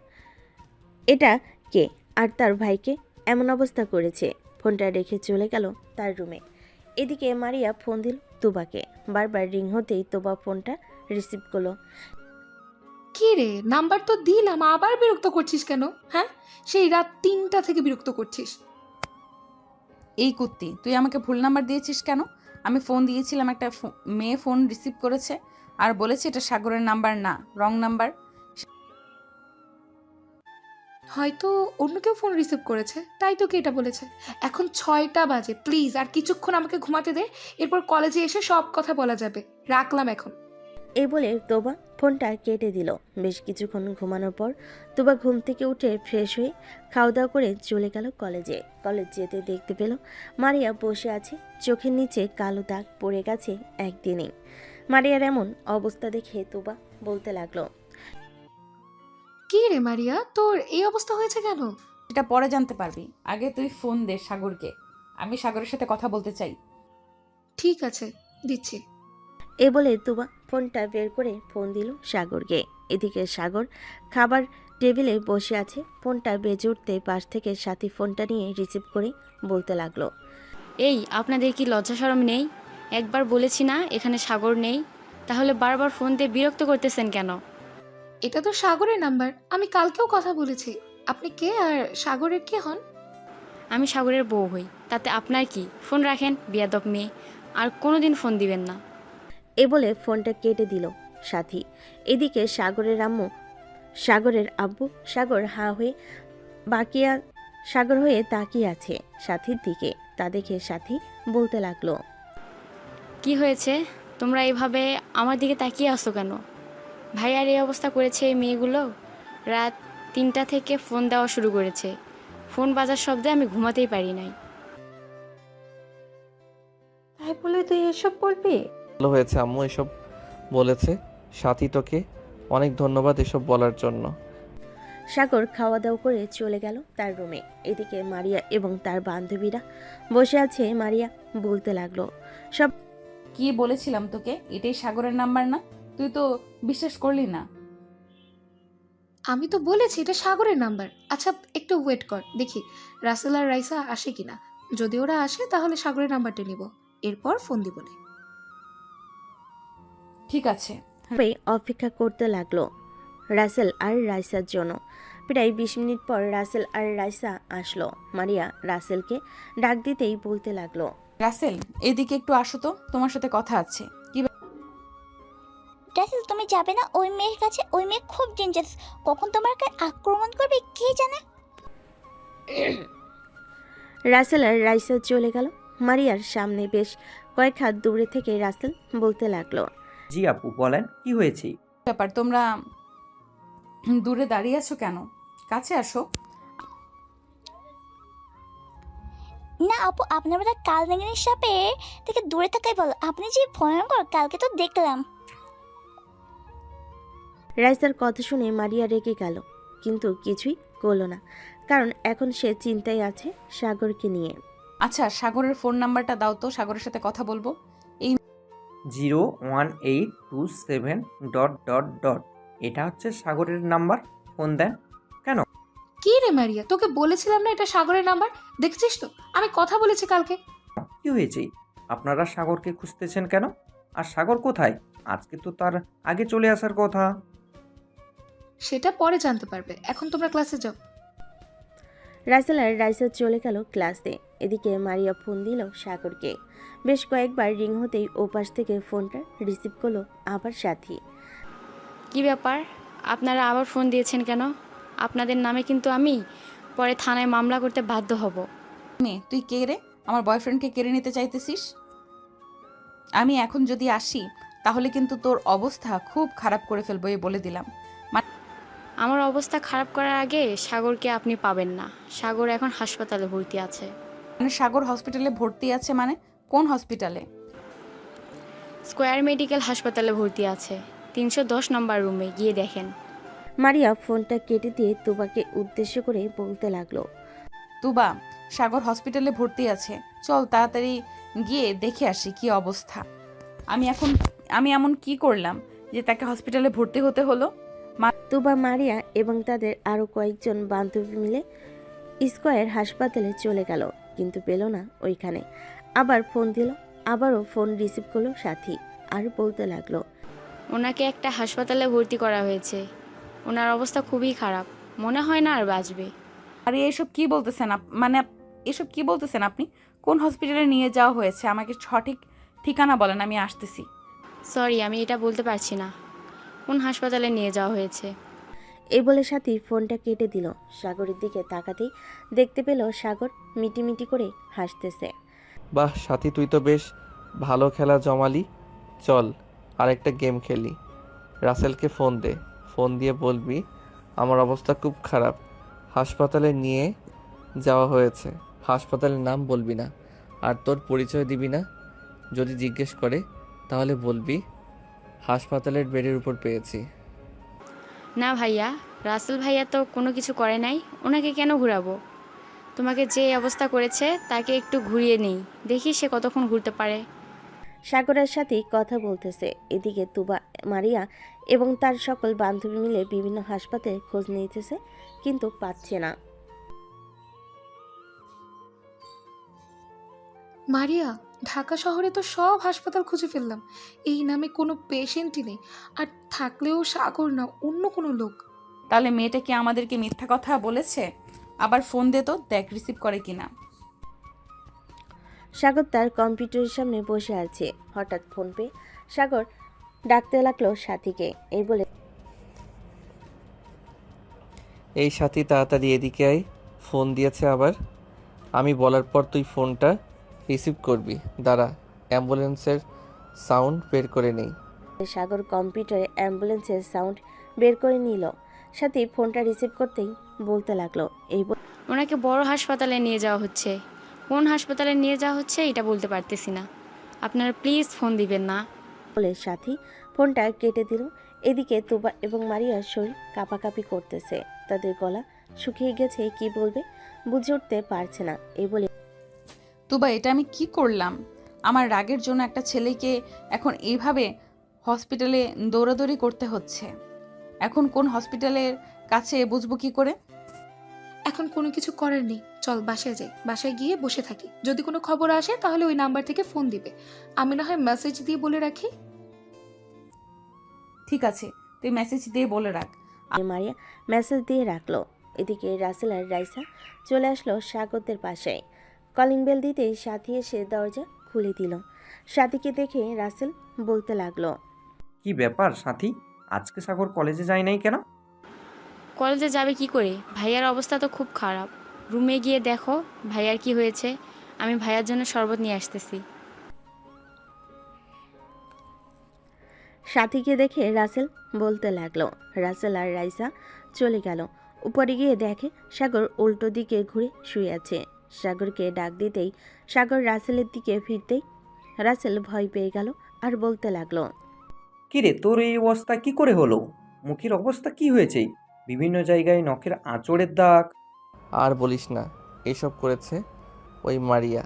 এটা কে আর তার ভাইকে এমন অবস্থা করেছে। ফোনটা রেখে চলে গেল তার রুমে। এদিকে মারিয়া ফোন দিল তুবাকে। বারবার রিং হতেই তোবা ফোনটা রিসিভ করলো। কি রে, নাম্বার তো দিলাম, আবার বিরক্ত করছিস কেন? হ্যাঁ, সেই রাত 3টা থেকে বিরক্ত করছিস। এই কুত্তি, তুই আমাকে ভুল নাম্বার দিয়েছিস কেন? আমি ফোন দিয়েছিলাম, একটা মেয়ে ফোন রিসিভ করেছে আর বলেছে এটা সাগরের নাম্বার না, রং নাম্বার। হয়তো অন্য কেউ ফোন রিসিভ করেছে, তাই তোকে এটা বলেছে। এখন 6টা বাজে, প্লিজ আর কিছুক্ষণ আমাকে ঘুমাতে দে, এরপর কলেজে এসে সব কথা বলা যাবে। রাখলাম এখন। এই বলে তোবা ফোনটা কেটে দিল। বেশ কিছুক্ষণ ঘুমানোর পর তোবা ঘুম থেকে উঠে ফ্রেশ হয়ে খাওয়া দাওয়া করে চলে গেল কলেজে। কলেজ যেতে দেখতে পেল মারিয়া বসে আছে, চোখের নিচে কালো দাগ পড়ে গেছে একদিনেই। মারিয়ার এমন অবস্থা দেখে তোবা বলতে লাগলো, কি রে মারিয়া, তোর এই অবস্থা হয়েছে কেন? এটা পরে জানতে পারবি, আগে তুই ফোন দে সাগরকে, আমি সাগরের সাথে কথা বলতে চাই। ঠিক আছে, দিচ্ছি। এ বলে তোবা ফোনটা বের করে ফোন দিল সাগরকে। এদিকে সাগর খাবার টেবিলে বসে আছে, ফোনটা বেজে উঠতে পাশ থেকে সাথী ফোনটা নিয়ে রিসিভ করে বলতে লাগলো, এই, আপনাদের কি লজ্জা শরম নেই? একবার বলেছি না এখানে সাগর নেই, তাহলে বারবার ফোন দিয়ে বিরক্ত করতেছেন কেন? এটা তো সাগরের নাম্বার, আমি কালকেও কথা বলেছি। আপনি কে আর সাগরের কে হন? আমি সাগরের বউ হই, তাতে আপনার কি? ফোন রাখেন, বিয়াদব মেয়ে, আর কোনোদিন ফোন দিবেন না। এ বলে ফোনটা কেটে দিল সাথী। এদিকে সাগরের আব্বু সাগর সাগর হয়ে তাকিয়ে আছে সাথীর দিকে। তা দেখে সাথী বলতে লাগলো, কি হয়েছে? তোমরা এভাবে আমার দিকে তাকিয়ে আসো কেন? ভাইয়ার এই অবস্থা করেছে এই মেয়েগুলো। রাত 3টা থেকে ফোন দেওয়া শুরু করেছে, ফোন বাজার শব্দে আমি ঘুমাতেই পারি নাই। তাই বলে তুই এসব বলবি? ভালো হয়েছে আম্মু এসব বলেছে। সাথী তোকে অনেক ধন্যবাদ এসব বলার জন্য। সাগর খাওয়া দাওয়া করে চলে গেল তার রুমে। এদিকে মারিয়া এবং তার বান্ধবীরা বসে আছে। মারিয়া বলতে লাগলো, সব কি বলেছিলাম তোকে, এটাই সাগরের নাম্বার না? তুই তো বিশ্বাস করলি না। আমি তো বলেছি এটা সাগরের নাম্বার। আচ্ছা একটু ওয়েট কর, দেখি রাসেল আর রাইসা আসে কিনা। যদি ওরা আসে তাহলে সাগরের নাম্বারটা নিব, এরপর ফোন দিব না। ঠিক আছে। অপেক্ষা করতে লাগলো রাসেল আর রাইসার জন্য। প্রায় 20 মিনিট পর রাসেল আর রাইসা আসলো। মারিয়া রাসেলকে ডাক দিতেই বলতে লাগলো, রাসেল, এদিকে একটু আসো তো, তোমার সাথে কথা আছে। কি রাসেল, তুমি যাবে না ওই মেয়ের কাছে? ওই মেয়ে খুব ডেঞ্জারাস, কখন তোমাকে আক্রমণ করবে কে জানে। রাসেল আর রাইসা চলে গেল মারিয়ার সামনে। বেশ কয়েক হাত দূরে থেকে রাসেল বলতে লাগলো, জি আপু বলেন, কি হয়েছে? ব্যাপার, তোমরা দূরে দাঁড়িয়ে আছো কেন? কাছে আসো। না আপু, আপনারা কাল নাগিনীর সাপে থেকে দূরে থাকাই ভালো। আপনি যে ভয়ঙ্কর, কালকে তো দেখলাম। রাইসার কথা শুনে মারিয়া রেগে গেল, কিন্তু কিছুই করলো না, কারণ এখন সে চিন্তায় আছে সাগরকে নিয়ে। আচ্ছা, সাগরের ফোন নাম্বারটা দাও তো, সাগরের সাথে কথা বলবো। 01827... এটা হচ্ছে সাগরের নাম্বার, ফোন দেন কেন? কি রে মারিয়া, তোকে বলেছিলাম না এটা সাগরের নাম্বার? দেখছিস তো, আমি কথা বলেছি কালকে। কি হয়েছে? আপনারা সাগরকে খুঁজতেছেন কেন? আর সাগর কোথায়? আজকে তো তার আগে চলে আসার কথা। সেটা পরে জানতে পারবে, এখন তোমরা ক্লাসে যাও। রাসেল আর রাইসা চলে গেল ক্লাসে। এদিকে মারিয়া ফোন দিল সাগরকে। বেশ কয়েকবার রিং হতেই ওপাশ থেকে ফোনটা রিসিভ করলো আবার সাথী। কি ব্যাপার, আপনারা আবার ফোন দিয়েছেন কেন? আপনাদের নামে কিন্তু আমি পরে থানায় মামলা করতে বাধ্য হব। মেয়ে, তুই কে রে? আমার বয়ফ্রেন্ডকে কেড়ে নিতে চাইতেছিস? আমি এখন যদি আসি তাহলে কিন্তু তোর অবস্থা খুব খারাপ করে ফেলবো, এই বলে দিলাম। আমার অবস্থা খারাপ করার আগে সাগরকে আপনি পাবেন না। সাগর এখন হাসপাতালে ভর্তি আছে। মানে সাগর হসপিটালে ভর্তি আছে? মানে কোন হসপিটালে? স্কয়ার মেডিকেল হাসপাতালে ভর্তি আছে, 310 নম্বর রুমে গিয়ে দেখেন। মারিয়া ফোনটা কেটে দিয়ে তুবাকে উদ্দেশ্য করে বলতে লাগলো। তুবা, সাগর হসপিটালে ভর্তি আছে, চল তাড়াতাড়ি গিয়ে দেখে আসি কি অবস্থা। আমি এমন কি করলাম যে তাকে হসপিটালে ভর্তি হতে হলো? তুবা, মারিয়া এবং তাদের আরও কয়েকজন বান্ধবী মিলে স্কয়ার হাসপাতালে চলে গেল, কিন্তু পেল না ওইখানে। আবার ফোন দিল, আবারও ফোন রিসিভ করলো সাথী, আর বলতে লাগলো। ওনাকে একটা হাসপাতালে ভর্তি করা হয়েছে, ওনার অবস্থা খুবই খারাপ, মনে হয় না আর বাঁচবে। আরে এসব কি বলতেছেন এসব কি বলতেছেন আপনি? কোন হসপিটালে নিয়ে যাওয়া হয়েছে? আমাকে সঠিক ঠিকানা বলেন, আমি আসতেছি। সরি, আমি এটা বলতে পারছি না কোন হাসপাতালে নিয়ে যাওয়া হয়েছে। এই বলে সাথী ফোনটা কেটে দিল। সাগরের দিকে তাকাতেই দেখতে পেল সাগর মিটিমিটি করে হাসতেছে। বাহ সাথী, তুই তো বেশ ভালো খেলা জমালি। চল আরেকটা গেম খেলি। রাসেলকে ফোন দে, ফোন দিয়ে বলবি আমার অবস্থা খুব খারাপ, হাসপাতালে নিয়ে যাওয়া হয়েছে। হাসপাতালের নাম বলবি না, আর তোর পরিচয় দিবি না। যদি জিজ্ঞেস করে তাহলে বলবি হাসপাতালের বেডের উপর পেয়েছি। না ভাইয়া, রাসেল ভাইয়া তো কোনো কিছু করে নাই, ওনাকে কেন ঘুরাবো? তোমাকে যে অবস্থা করেছে তাকে একটু ঘুরিয়ে নেই, দেখি সে কতক্ষণ ঘুরতে পারে। সাগরের সাথে কথা বলতেছে, এদিকে তুবা, মারিয়া এবং তার সকল বান্ধবী মিলে বিভিন্ন হাসপাতালে খোঁজ নিতেছে, কিন্তু পাচ্ছে না। মারিয়া, ঢাকা শহরে তো সব হাসপাতাল খুঁজে ফেললাম, এই নামে কোনো পেশেন্টই নেই, আর থাকলেও সাগর না, অন্য কোনো লোক। তাহলে মেয়েটা কি আমাদেরকে মিথ্যা কথা বলেছে? আবার ফোন দে তো, দেখ রিসিভ করে কিনা। সাগর তার কম্পিউটারের সামনে বসে আছে, হঠাৎ ফোন পেয়ে সাগর ডাকতে লাগলো সাথীকে। এই বলে, এই সাথী তাড়াতাড়ি এদিকে আয়, ফোন দিয়েছে আবার। আমি বলার পর তুই ফোনটা রিসিভ করবি। দাঁড়া, অ্যাম্বুলেন্সের সাউন্ড বের করে নেই। সাগর কম্পিউটারে অ্যাম্বুলেন্সের সাউন্ড বের করে নিল। সাথী ফোনটা রিসিভ করতেই বলতে লাগলো। এই ওনাকে বড় হাসপাতালে নিয়ে যাওয়া হচ্ছে, কোন হাসপাতালে নিয়ে যাওয়া হচ্ছে এটা বলতে পারতেছি না, আপনারা প্লিজ ফোন দিবেন না। বলে সাথী ফোনটা কেটে দিল। এদিকে তুবা এবং মারিয়ার শরীর কাঁপাকাঁপি করতেছে, তাদের গলা শুকিয়ে গেছে, কি বলবে বুঝে উঠতে পারছে না। এই বলে, তুবা, এটা আমি কি করলাম? আমার রাগের জন্য একটা ছেলেকে এখন এইভাবে হসপিটালে দৌড়াদৌড়ি করতে হচ্ছে। এখন কোন হসপিটালের কাছে বুঝবো কি করে? এখন কোনো কিছু করার নেই, চল বাসায় যাই, বাসায় গিয়ে বসে থাকি, যদি কোনো খবর আসে তাহলে ওই নাম্বার থেকে ফোন দিবে, আমি না হয় মেসেজ দিয়ে বলে রাখি। ঠিক আছে, তুই মেসেজ দিয়ে বলে রাখ। মারিয়া মেসেজ দিয়ে রাখলো। এদিকে রাসেল আর রাইসা চলে আসলো সাগরদের পাশে। কলিং বেল দিতেই সাথী এসে দরজা খুলে দিল। সাথীকে দেখে রাসেল বলতে লাগলো। কি ব্যাপার সাথী, আজকে সাগর কলেজে যায় নাই কেন? কলেজে যাবে কি করে? ভাইয়ার অবস্থা তো খুব খারাপ, রুমে গিয়ে দেখো ভাইয়ার কি হয়েছে, আমি ভাইয়ার জন্য শরবত নিয়ে আসতেছি। সাথীকে দেখে রাসেল বলতে লাগলো। রাসেল আর রাইসা চলে গেল। উপরে গিয়ে দেখে সাগর উল্টো দিকে ঘুরে শুয়ে আছে। সাগরকে ডাক দিতেই সাগর রাসেলের দিকে ফিরতেই রাসেল ভয় পেয়ে গেল আর বলতে লাগলো। কিরে, তোর এই অবস্থা কি করে হলো? মুখের অবস্থা কি হয়েছে? বিভিন্ন জায়গায় নখের আঁচড়ের দাগ। আর বলিস না, এসব করেছে ওই মারিয়া।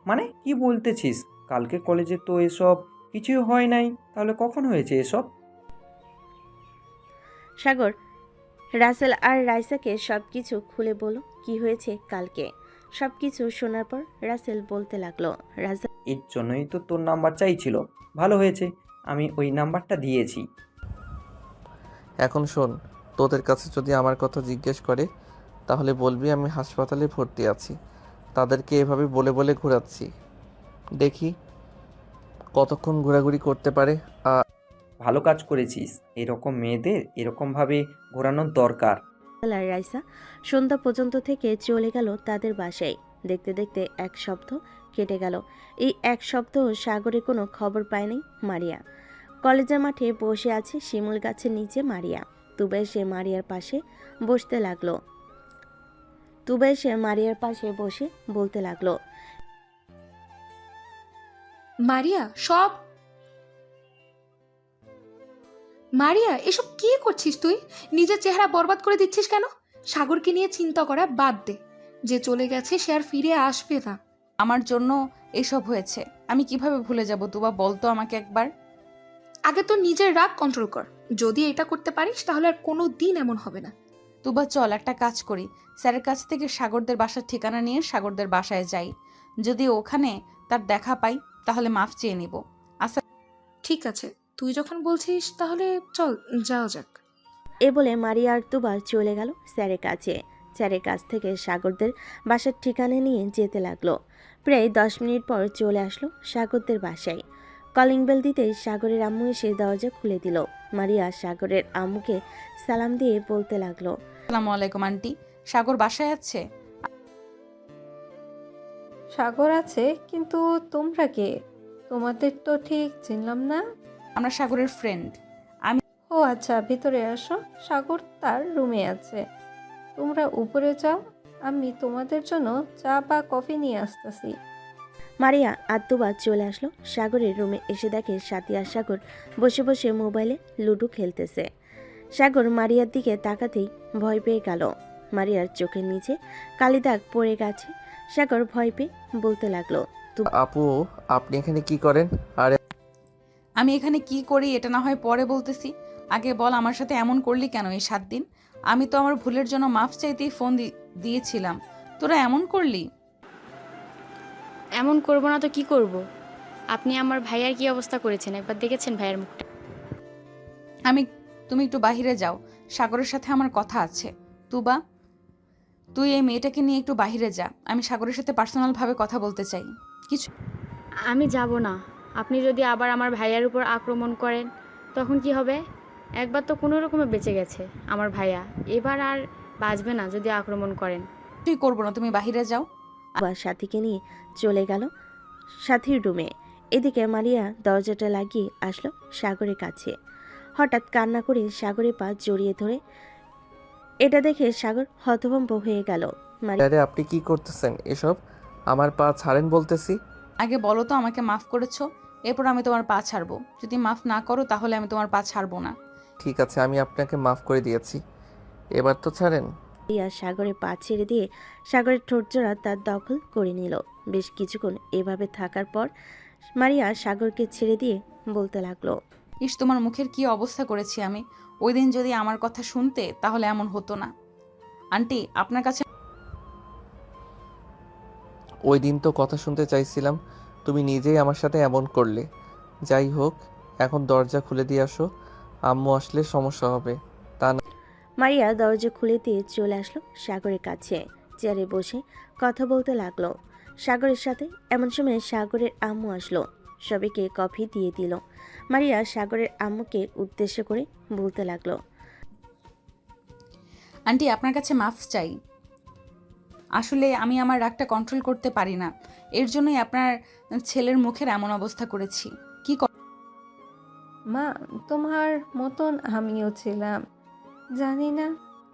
মানে কি বলতেছিস? কালকে কলেজে তো এসব কিছুই হয় নাই, তাহলে কখন হয়েছে এসব? সাগর রাসেল আর রাইসাকে সব কিছু খুলে বলো কি হয়েছে কালকে। সব কিছু শোনার পর রাসেল বলতে লাগলো। এর জন্যই তো তোর নাম্বার চাইছিল, ভালো হয়েছে আমি ওই নাম্বারটা দিয়েছি। এখন শোন, তোদের কাছে যদি আমার কথা জিজ্ঞেস করে তাহলে বলবি আমি হাসপাতালে ভর্তি আছি, তাদেরকে এভাবে বলে বলে ঘোরাচ্ছি, দেখি কতক্ষণ ঘোরাঘুরি করতে পারে। ভালো কাজ করেছিস, এরকম মেয়েদের এরকমভাবে ঘোরানোর দরকার। আর রাইসা সন্ধ্যা পর্যন্ত থেকে চলে গেল তাদের বাসায়। দেখতে দেখতে এক সপ্তাহ কেটে গেল। এই এক সপ্তাহ সাগরের কোনো খবর পায়নি মারিয়া। কলেজের মাঠে বসে আছে শিমুল গাছের নিচে মারিয়া। তুবা এসে মারিয়ার পাশে বসে বলতে লাগলো, মারিয়া এসব কি করছিস তুই? নিজের চেহারা বরবাদ করে দিচ্ছিস কেন? সাগরকে নিয়ে চিন্তা করা বাদ দে। যে চলে গেছে সে আর ফিরে আসবে না। আমার জন্য এসব হয়েছে, আমি কিভাবে ভুলে যাব তুবা, বলতো আমাকে একবার। আগে তো নিজের রাগ কন্ট্রোল কর। যদি এটা করতে পারিস তাহলে আর কোনো দিন এমন হবে না। তুবা চল একটা কাজ করি, স্যারের কাছ থেকে সাগরদের বাসার ঠিকানা নিয়ে সাগরদের বাসায় যাই। যদি ওখানে তার দেখা পাই তাহলে মাফ চেয়ে নিব। আচ্ছা ঠিক আছে, তুই যখন বলছিস তাহলে চল যাওয়া যাক। এ বলে মারিয়া আর তুবা চলে গেল স্যারের কাছে। স্যারের কাছ থেকে সাগরদের বাসার ঠিকানা নিয়ে যেতে লাগলো। প্রায় 10 মিনিট পর চলে আসলো সাগরদের বাসায়। কলিং বেল দিতে সাগরের আম্মু এসে দরজা খুলে দিল। মারিয়া সাগরের আম্মুকে সালাম দিয়ে বলতে লাগলো, আসসালামু আলাইকুম আন্টি, সাগর বাসায় আছে? সাগর আছে, কিন্তু তোমরা কে? তোমাদের তো ঠিক চিনলাম না। আমরা সাগরের ফ্রেন্ড। ও আচ্ছা, ভিতরে আসো। সাগর তার রুমে আছে, তোমরা উপরে যাও, আমি তোমাদের জন্য চা বা কফি নিয়ে আসতেছি। মারিয়া আর তুবা চলে আসলো সাগরের রুমে। এসে দেখে সাথী আর সাগর বসে বসে মোবাইলে লুডো খেলতেছে। সাগর মারিয়ার দিকে তাকাতেই ভয় পেয়ে গেল। মারিয়ার চোখের নিচে কালি দাগ পড়ে গেছে। সাগর ভয় পেয়ে বলতে লাগলো, আপু আপনি এখানে কি করেন? আর আমি এখানে কি করি এটা না হয় পরে বলতেছি, আগে বল আমার সাথে এমন করলি কেন এই 7 দিন? আমি তো আমার ভুলের জন্য মাফ চাইতেই ফোন দিয়েছিলাম, তোরা এমন করলি। এমন করব না তো কি করব? আপনি আমার ভাইয়ার কি অবস্থা করেছেন একবার দেখেছেন ভাইয়ার মুখটা? তুমি একটু বাহিরে যাও, সাগরের সাথে আমার কথা আছে। তুবা, তুই এই মেয়েটাকে নিয়ে একটু বাহিরে যা, আমি সাগরের সাথে পার্সোনাল ভাবে কথা বলতে চাই। কিছু আমি যাব না। আপনি যদি আবার আমার ভাইয়ার উপর আক্রমণ করেন তখন কি হবে? একবার তো কোনো রকমে বেঁচে গেছে আমার ভাইয়া, এবার আর বাঁচবে না যদি আক্রমণ করেন। তুই করবো না, তুমি বাহিরে যাও। বা সাথীকে নিয়ে চলে গেল সাথীর রুমে। এদিকে মারিয়া দরজাটা লাগিয়ে আসলো সাগরের কাছে। হঠাৎ কান্না করে সাগরের পা জড়িয়ে ধরে। এটা দেখে সাগর হতভম্ব হয়ে গেল। আরে আপনি কি করতেছেন এসব? আমার পা ছাড়েন বলতেছি। আগে বলো তো আমাকে মাফ করেছো, এরপর আমি তোমার পা ছাড়বো। যদি মাফ না করো তাহলে আমি তোমার পা ছাড়বো না। ঠিক আছে, আমি আপনাকে মাফ করে দিয়েছি, এবার তো ছাড়েন। মারিয়া সাগরের পা ছেড়ে দিয়ে সাগরের ঠোঁটজোড়া তার দখল করে নিল। বেশ কিছুক্ষণ এভাবে থাকার পর মারিয়া সাগরকে ছেড়ে দিয়ে বলতে লাগলো, ইস, তোমার মুখের কি অবস্থা করেছি আমি। ওই দিন যদি আমার কথা শুনতে তাহলে এমন হতো না। আন্টি আপনার কাছে ওই দিন তো কথা শুনতে চাইছিলাম, তুমি নিজেই আমার সাথে এমন করলে। যাই হোক, এখন দরজা খুলে দিয়ে আসো, আম্মু আসলে সমস্যা হবে। মারিয়া দরজা খুলে দিয়ে চলে আসলো সাগরের কাছে। চেয়ারে বসে কথা বলতে লাগলো সাগরের সাথে। এমন সময় সাগরের আম্মু আসলো, সবাইকে কফি দিয়ে দিল। মারিয়া সাগরের আম্মুকে উদ্দেশ্য করে বলতে লাগলো, আন্টি আপনার কাছে মাফ চাই। আসলে আমি আমার রাগটা কন্ট্রোল করতে পারি না, এর জন্যই আপনার ছেলের মুখের এমন অবস্থা করেছি। মা, তোমার মতন আমিও ছিলাম। জানি না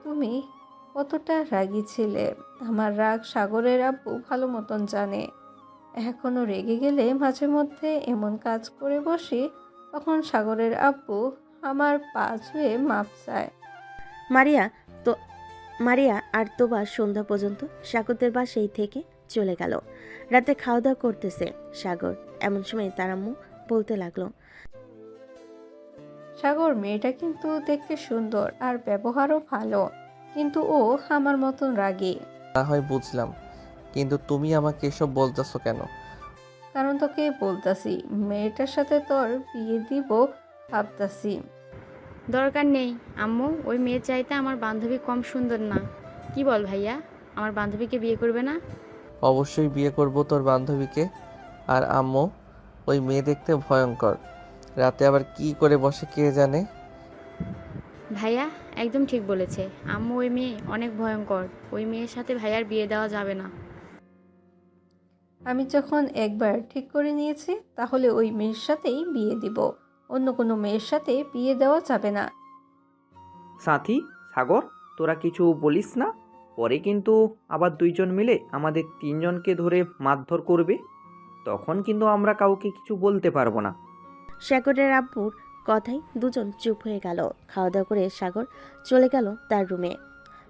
তুমি কতটা রাগী ছিলে। আমার রাগ সাগরের আব্বু ভালো মতন জানে। এখনও রেগে গেলে মাঝে মধ্যে এমন কাজ করে বসি, তখন সাগরের আব্বু আমার পা ছুঁয়ে মাপ চায়। মারিয়া আর তোবা সন্ধ্যা পর্যন্ত সাগরদের বাসায় থেকে চলে গেল। রাতে খাওয়া দাওয়া করতেছে সাগর। এমন সময় তার আম্মু বলতে লাগলো, সাগর মেয়েটা কিন্তু দেখতে সুন্দর আর ব্যবহারও ভালো, কিন্তু ও আমার মতন রাগী। না হয় বুঝলাম, কিন্তু তুমি আমাকে এসব বলতেছো কেন? কারণ তোকে বলতাছি, মেয়েটার সাথে তোর বিয়ে দিব ভাবতাছি। দরকার নেই আম্মু, ওই মেয়ের চাইতে আমার বান্ধবী কম সুন্দর না। কি বল ভাইয়া, আমার বান্ধবীকে বিয়ে করবে না? অবশ্যই বিয়ে করব তোর বান্ধবীকে। আর আম্মু, ওই মেয়ে দেখতে ভয়ঙ্কর, রাতে আবার কি করে বসে কে জানে। ভাইয়া একদম ঠিক বলেছে আম্মু, ওই মেয়ে অনেক ভয়ঙ্কর। ওই মেয়ের সাথে ভাইয়ার বিয়ে দেওয়া যাবে না। আমি যখন একবার ঠিক করে নিয়েছি তাহলে ওই মেয়ের সাথেই বিয়ে দিব, অন্য কোনো মেয়ের সাথে বিয়ে দেওয়া যাবে না। সাথী, সাগর, তোরা কিছু বলিস না, পরে কিন্তু আবার দুইজন মিলে আমাদের তিনজনকে ধরে মারধর করবে, তখন কিন্তু আমরা কাউকে কিছু বলতে পারবো না। সাগরের আব্বুর কথায় দুজন চুপ হয়ে গেল। খাওয়া দাওয়া করে সাগর চলে গেল তার রুমে।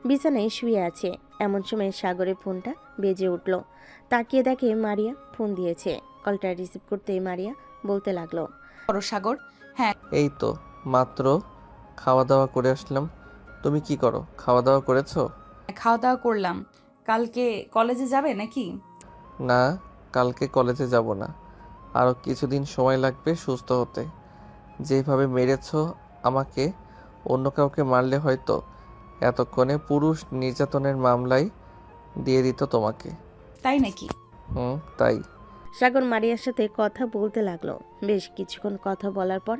বিছানায় শুয়ে আছে, এমন সময় সাগরের ফোনটা বেজে উঠল। তাকিয়ে দেখে মারিয়া ফোন দিয়েছে। কলটা রিসিভ করতেই মারিয়া বলতে লাগলো, করো সাগর। হ্যাঁ, এই তো মাত্র খাওয়া দাওয়া করে আসলাম। তুমি কি করো? খাওয়া দাওয়া করেছো? খাওয়া দাওয়া করলাম। কালকে কলেজে যাবে নাকি? না, কালকে কলেজে যাব না। আরও কিছুদিন সময় লাগবে সুস্থ হতে। যেভাবে মেরেছো আমাকে, অন্য কাউকে মারলে হয়তো এতক্ষণে পুরুষ নির্যাতনের মামলায় দিয়ে দিত তোমাকে। তাই নাকি? তাই। সাগর মারিয়ার সাথে কথা বলতে লাগলো। বেশ কিছুক্ষণ কথা বলার পর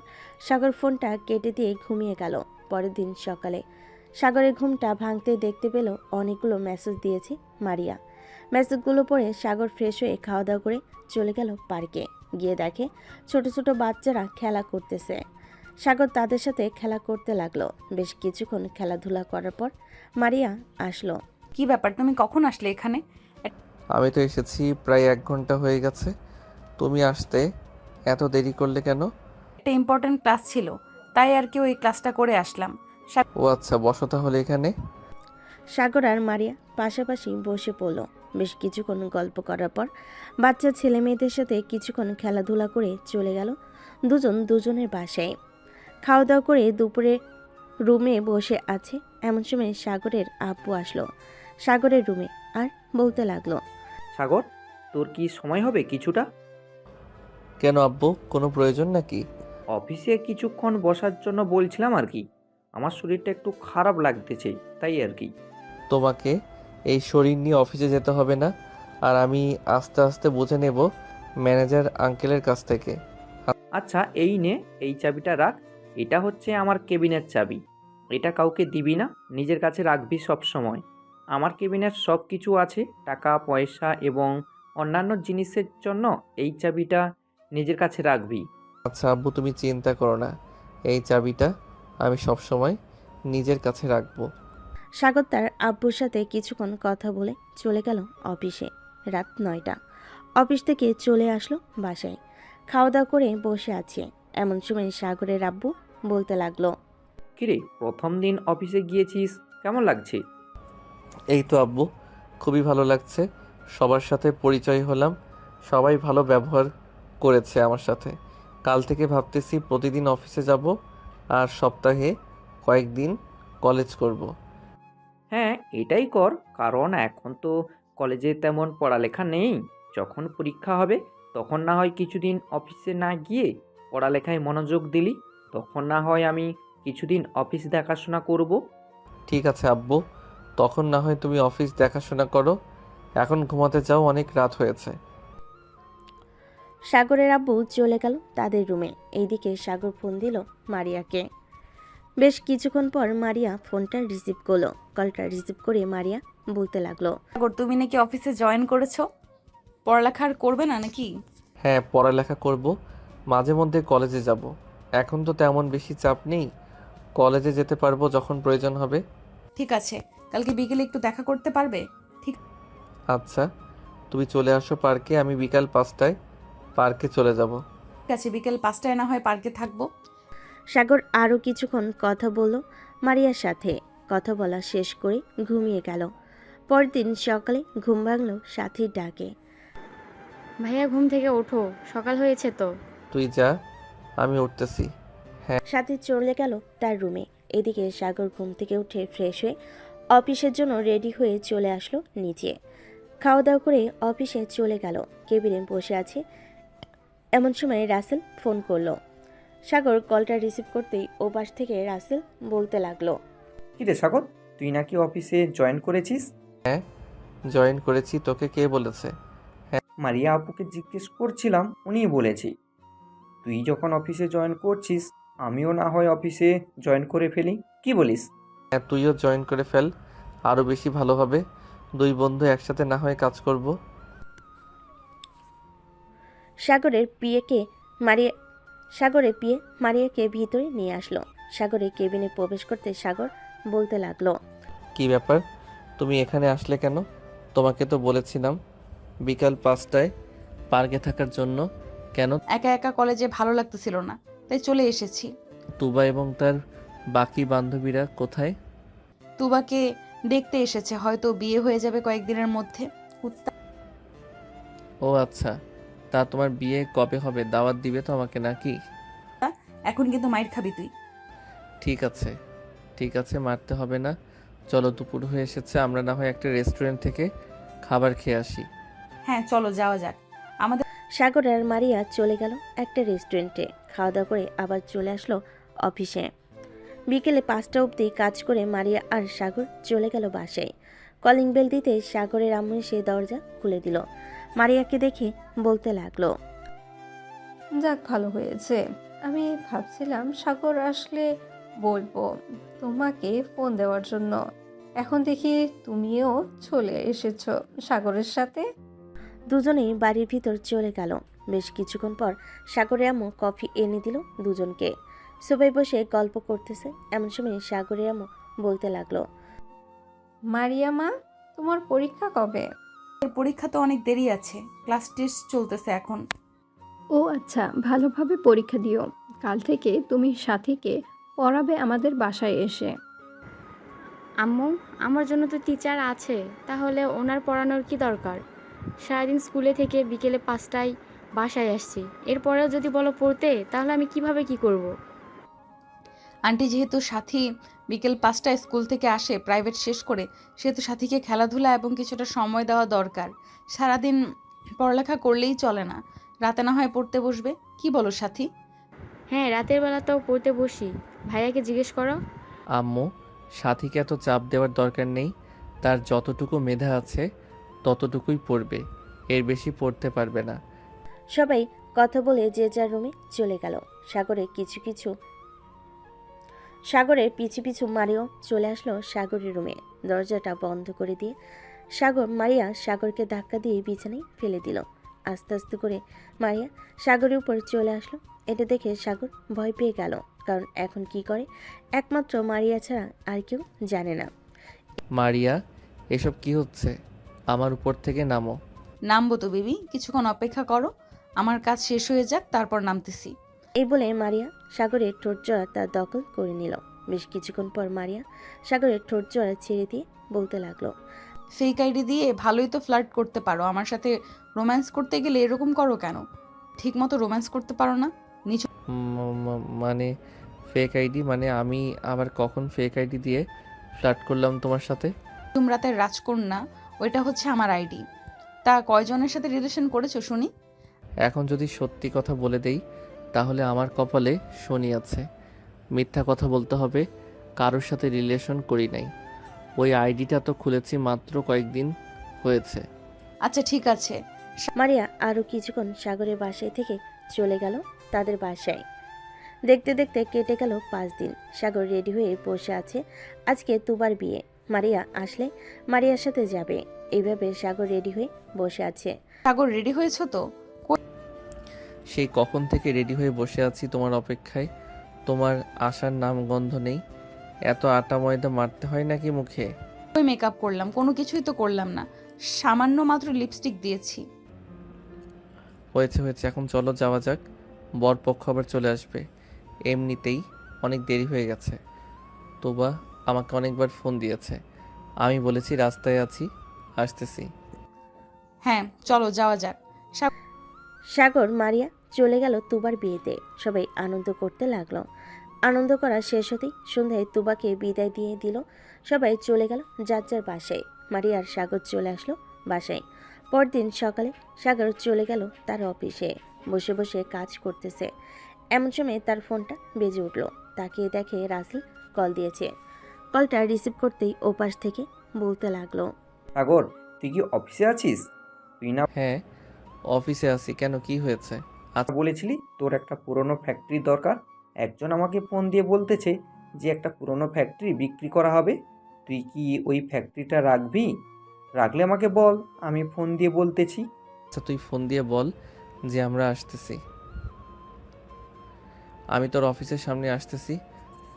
সাগর ফোনটা কেটে দিয়ে ঘুমিয়ে গেল। পরের দিন সকালে সাগরের ঘুমটা ভাঙতে দেখতে পেল অনেকগুলো মেসেজ দিয়েছে মারিয়া। মেসেজগুলো পড়ে সাগর ফ্রেশ হয়ে খাওয়া দাওয়া করে চলে গেল পার্কে। গিয়ে দেখে ছোট ছোট বাচ্চারা খেলা করতেছে। সাগর তাদের সাথে খেলা করতে লাগলো। বেশ কিছুক্ষণ খেলাধুলা করার পর মারিয়া আসলো। কি ব্যাপার, তুমি কখন আসলে এখানে? আমি তো এসেছি প্রায় 1 ঘন্টা হয়ে গেছে। তুমি আসতে এত দেরি করলে কেন? একটা ইম্পর্ট্যান্ট ক্লাস ছিল, তাই আর কি ওই ক্লাসটা করে আসলাম। ও আচ্ছা, বসো তাহলে এখানে। সাগর আর মারিয়া পাশাপাশি বসে পড়ল। বেশ কিছুক্ষণ গল্প করার পর বাচ্চা ছেলে মেয়েদের সাথে কিছুক্ষণ খেলাধুলা করে চলে গেল দুজন দুজনের বাসায়। খাওয়া দাওয়া করে দুপুরে রুমে বসে আছে, এমন সময় সাগরের আব্বু আসলো সাগরের রুমে আর বলতে লাগলো, সাগর, তোর কি সময় হবে কিছুটা? কেন আব্বু, কোনো প্রয়োজন নাকি? অফিসে কিছুক্ষণ বসার জন্য বলছিলাম আর কি। আমার শরীরটা একটু খারাপ লাগতেছে, তাই আর কি। তোমাকে এই শরীর নিয়ে অফিসে যেতে হবে না, আর আমি আস্তে আস্তে বুঝে নেব ম্যানেজার আঙ্কেলের কাছ থেকে। আচ্ছা, এই নে, এই চাবিটা রাখ। এটা হচ্ছে আমার কেবিনের চাবি। এটা কাউকে দিবি না, নিজের কাছে রাখবি সব সময়। আমার কেবিনের সব কিছু আছে, টাকা পয়সা এবং অন্যান্য জিনিসের জন্য এই চাবিটা নিজের কাছে রাখবি। আচ্ছা আব্বু, তুমি চিন্তা করো না, এই চাবিটা আমি সব সময় নিজের কাছে রাখবো। সাগর তার আব্বুর সাথে কিছুক্ষণ কথা বলে চলে গেল অফিসে। রাত 9টা। অফিস থেকে চলে আসলো বাসায়। খাওয়া দাওয়া করে বসে আছে, এমন সময় সাগরের আব্বু বলতে লাগলো, কিরে, প্রথম দিন অফিসে গিয়েছিস, কেমন লাগছে? এই তো আব্বু, খুবই ভালো লাগছে। সবার সাথে পরিচয় হলাম, সবাই ভালো ব্যবহার করেছে আমার সাথে। কাল থেকে ভাবতেছি প্রতিদিন অফিসে যাব আর সপ্তাহে কয়েকদিন কলেজ করব। হ্যাঁ, এটাই কর, কারণ এখন তো কলেজে তেমন পড়ালেখা নেই। যখন পরীক্ষা হবে তখন না হয় কিছুদিন অফিসে না গিয়ে পড়ালেখায় মনোযোগ দিলি, তখন না হয় আমি কিছুদিন অফিস দেখাশোনা করব। ঠিক আছে আব্বু, তখন না হয় তুমি অফিস দেখাশোনা করো। এখন ঘুমাতে যাও, অনেক রাত হয়েছে। সাগরের আব্বু চলে গেল তাদের রুমে। এইদিকে সাগর ফোন দিল মারিয়াকে। বেশ কিছুক্ষণ পর মারিয়া ফোনটা রিসিভ করলো। কলটা রিসিভ করে মারিয়া বলতে লাগলো, সাগর, তুমি নাকি অফিসে জয়েন করেছো? পড়ালেখা আর করবে না নাকি? হ্যাঁ, পড়ালেখা করব, মাঝে মধ্যে কলেজে যাব। এখন তো তেমন বেশি চাপ নেই, কলেজে যেতে পারবো যখন প্রয়োজন হবে। ঠিক আছে, কালকে বিকেলে একটু দেখা করতে পারবে? ঠিক আচ্ছা, তুমি চলে আসো পার্কে, আমি বিকাল 5টায় পার্কে চলে যাব। আছে, বিকেল 5টায় না হয় পার্কে থাকবো। সাগর আরও কিছুক্ষণ কথা বলল মারিয়ার সাথে। কথা বলা শেষ করে ঘুমিয়ে গেল। পরদিন সকালে ঘুম ভাঙল সাথীর ডাকে। ভাইয়া, ঘুম থেকে ওঠো, সকাল হয়েছে তো। তুই যা, আমি উঠতেছি। সাথী চলে গেল তার রুমে। এদিকে সাগর ঘুম থেকে উঠে ফ্রেশ হয়ে অফিসের জন্য রেডি হয়ে চলে আসলো নিচে। খাওয়া দাওয়া করে অফিসে চলে গেল। কেবিনে বসে আছে, এমন সময় রাসেল ফোন করলো। সাগর কলটা রিসিভ করতেই ও পাশ থেকে রাসেল বলতে লাগলো, কিরে সাগর, তুই নাকি অফিসে জয়েন করেছিস? হ্যাঁ, জয়েন করেছি। তোকে কে বলেছে? মারিয়া আপুকে জিজ্ঞেস করছিলাম, উনিই বলেছি। তুই যখন অফিসে জয়েন করছিস, আমিও না হয় অফিসে জয়েন করে ফেলি, কি বলিস? হ্যাঁ, তুইও জয়েন করে ফেল, আরও বেশি ভালো হবে। 2 বন্ধু একসাথে না হয় কাজ করব। সাগরের পিয়ে মারিয়াকে ভিতরে নিয়ে আসলো। সাগরের কেবিনে প্রবেশ করতে সাগর বলতে লাগলো, কি ব্যাপার, তুমি এখানে আসলে কেন? তোমাকে তো বলেছিলাম বিকাল 5টায় পার্কে থাকার জন্য। কেন? একা একা কলেজে ভালো লাগতেছিল না, তাই চলে এসেছি। তুবা এবং তার বাকি বান্ধবীরা কোথায়? তুবাকে দেখতে এসেছে, হয়তো বিয়ে হয়ে যাবে কয়েকদিনের মধ্যে। ও আচ্ছা, তা তোমার বিয়ে কবে হবে? দাওয়াত দিবে তো আমাকে নাকি? এখন কিন্তু মাইর খাবি তুই। ঠিক আছে ঠিক আছে, মারতে হবে না। চলো, দুপুর হয়ে এসেছে, আমরা না হয় একটা রেস্টুরেন্ট থেকে খাবার খেয়ে আসি। হ্যাঁ চলো যাওয়া যাক। আমাদের সাগর আর মারিয়া চলে গেল একটা রেস্টুরেন্টে। খাওয়া দাওয়া করে আবার চলে আসলো অফিসে। বিকেলে 5টা অবধি কাজ করে মারিয়া আর সাগর চলে গেল বাসায়। কলিং বেল দিতে সাগরের আম্মু এসে দরজা খুলে দিল। মারিয়াকে দেখে বলতে লাগলো, যাক ভালো হয়েছে। আমি ভাবছিলাম সাগর আসলে বলবো তোমাকে ফোন দেওয়ার জন্য। এখন দেখি তুমিও চলে এসেছো সাগরের সাথে। দুজনেই বাড়ির ভিতর চলে গেল। বেশ কিছুক্ষণ পর সাগরের আম্মু কফি এনে দিল দুজনকে। সবাই বসে গল্প করতেছে, এমন সময় সাগরের আম্মু বলতে লাগলো, মারিয়া মা, তোমার পরীক্ষা কবে? পরীক্ষা তো অনেক দেরি আছে, ক্লাস টেস্ট চলতেছে এখন। ও আচ্ছা, ভালোভাবে পরীক্ষা দিও। কাল থেকে তুমি সাথীকে পড়াবে আমাদের বাসায় এসে। আম্মু, আমার জন্য তো টিচার আছে, তাহলে ওনার পড়ানোর কি দরকার? সারাদিন স্কুলে থেকে বিকেলে 5টায় বাসায় আসছি, এরপরেও যদি বলো পড়তে, তাহলে আমি কিভাবে কি করব? আন্টি যেহেতু সাথী বিকেল 5টায় স্কুল থেকে আসে প্রাইভেট শেষ করে, সেহেতু সাথীকে খেলাধুলা এবং কিছুটা সময় দেওয়া দরকার। সারাদিন পড়ালেখা করলেই চলে না, রাতে না হয় পড়তে বসবে। কি বলো সাথী? হ্যাঁ, রাতের বেলাতেও পড়তে বসি। ভাইয়াকে জিজ্ঞেস করো। আম্মু, সাথীকে এত চাপ দেওয়ার দরকার নেই। তার যতটুকু মেধা আছে ততটুকুই পড়বে, এর বেশি পড়তে পারবে না। সবাই কথা বলে যে যার রুমে চলে গেল। সাগরের পিছু পিছু মারিয়াও চলে আসলো সাগরের রুমে। দরজাটা বন্ধ করে দিয়ে মারিয়া সাগরকে ধাক্কা দিয়ে বিছানায় ফেলে দিল। আস্তে আস্তে করে মারিয়া সাগরের উপর চলে আসলো। এটা দেখে সাগর ভয় পেয়ে গেল, কারণ এখন কি করে একমাত্র মারিয়া ছাড়া আর কেউ জানে না। মারিয়া, এসব কি হচ্ছে? আমার উপর থেকে নামো। নামবো তো বেবি, কিছুক্ষণ অপেক্ষা করো, আমার কাজ শেষ হয়ে যাক, তারপর নামতেছি। এই বলে মারিয়া সাগরের ঠোঁট জোড়া তার দখল করে নিল। বেশ কিছুক্ষণ পর মারিয়া সাগরের ঠোঁট জোড়া ছেড়ে দিয়ে বলতে লাগলো, ফেক আইডি দিয়ে ভালোই তো ফ্লার্ট করতে পারো, আমার সাথে রোম্যান্স করতে গেলে এরকম করো কেন? ঠিক মতো রোম্যান্স করতে পারো না? নিচু মানে ফেক আইডি? মানে আমি আবার কখন ফেক আইডি দিয়ে ফ্লার্ট করলাম তোমার সাথে? রাতের রাজকন্যা, ওইটা হচ্ছে আমার আইডি। তা কয়জনের সাথে রিলেশন করেছো শুনি? এখন যদি সত্যি কথা বলে দেই তাহলে আমার কপালে শনি আছে। মিথ্যা কথা বলতে হবে, কারোর সাথে রিলেশন করি নাই। ওই আইডিটা তো খুলেছি মাত্র কয়েকদিন হয়েছে। আচ্ছা ঠিক আছে। মারিয়া আরও কিছুক্ষণ সাগরের বাসায় থেকে চলে গেল তাদের বাসায়। দেখতে দেখতে কেটে গেল 5 দিন। সাগর রেডি হয়ে বসে আছে। আজকে তুবার বিয়ে, মারিয়া আসলে মারিয়ার সাথে যাবে, এইভাবে সাগর রেডি হয়ে বসে আছে। সাগর রেডি হয়েছো তো? সেই কখন থেকে রেডি হয়ে বসে আছি তোমার অপেক্ষায়, তোমার আসার নাম গন্ধ নেই। এত আটা ময়দা মারতে হয় নাকি মুখে? ওই মেকআপ করলাম, কোনো কিছুই তো করলাম না, সামান্য মাত্র লিপস্টিক দিয়েছি। হয়েছে হয়েছে, এখন চলো যাওয়া যাক, বরপক্ষ আবার চলে আসবে। এমনিতেই অনেক দেরি হয়ে গেছে। তোবা আমাকে অনেকবার ফোন দিয়েছে, আমি বলেছি রাস্তায় আছি, আসতেছি। হ্যাঁ চলো যাওয়া যাক। সাগর মারিয়া চলে গেল তুবার বিয়েতে। সবাই আনন্দ করতে লাগলো। আনন্দ করা শেষ হতেই সন্ধ্যায় তুবাকে বিদায় দিয়ে দিল। সবাই চলে গেল যার যার বাসায়। মারিয়া আর সাগর চলে আসলো বাসায়। পরদিন সকালে সাগর চলে গেল তার অফিসে। বসে বসে কাজ করতেছে, এমন সময় তার ফোনটা বেজে উঠল। তাকিয়ে দেখে রাসেল কল দিয়েছে। কলটা রিসিভ করতেই ওপাশ থেকে বলতে লাগলো, সাগর, তুই কি অফিসে আছিস? তুই না হ্যাঁ অফিসে আছি, কেন কি হয়েছে? বলেছিলি তোর একটা পুরনো ফ্যাক্টরি দরকার। একজন আমাকে ফোন দিয়ে বলতেছে যে একটা পুরনো ফ্যাক্টরি বিক্রি করা হবে। তুই কি ওই ফ্যাক্টরিটা রাখবি? রাখলে আমাকে বল, আমি ফোন দিয়ে বলতেছি। আচ্ছা তুই ফোন দিয়ে বল, যে আমরা আসতেছি। আমি তোর অফিসের সামনে আসতেছি,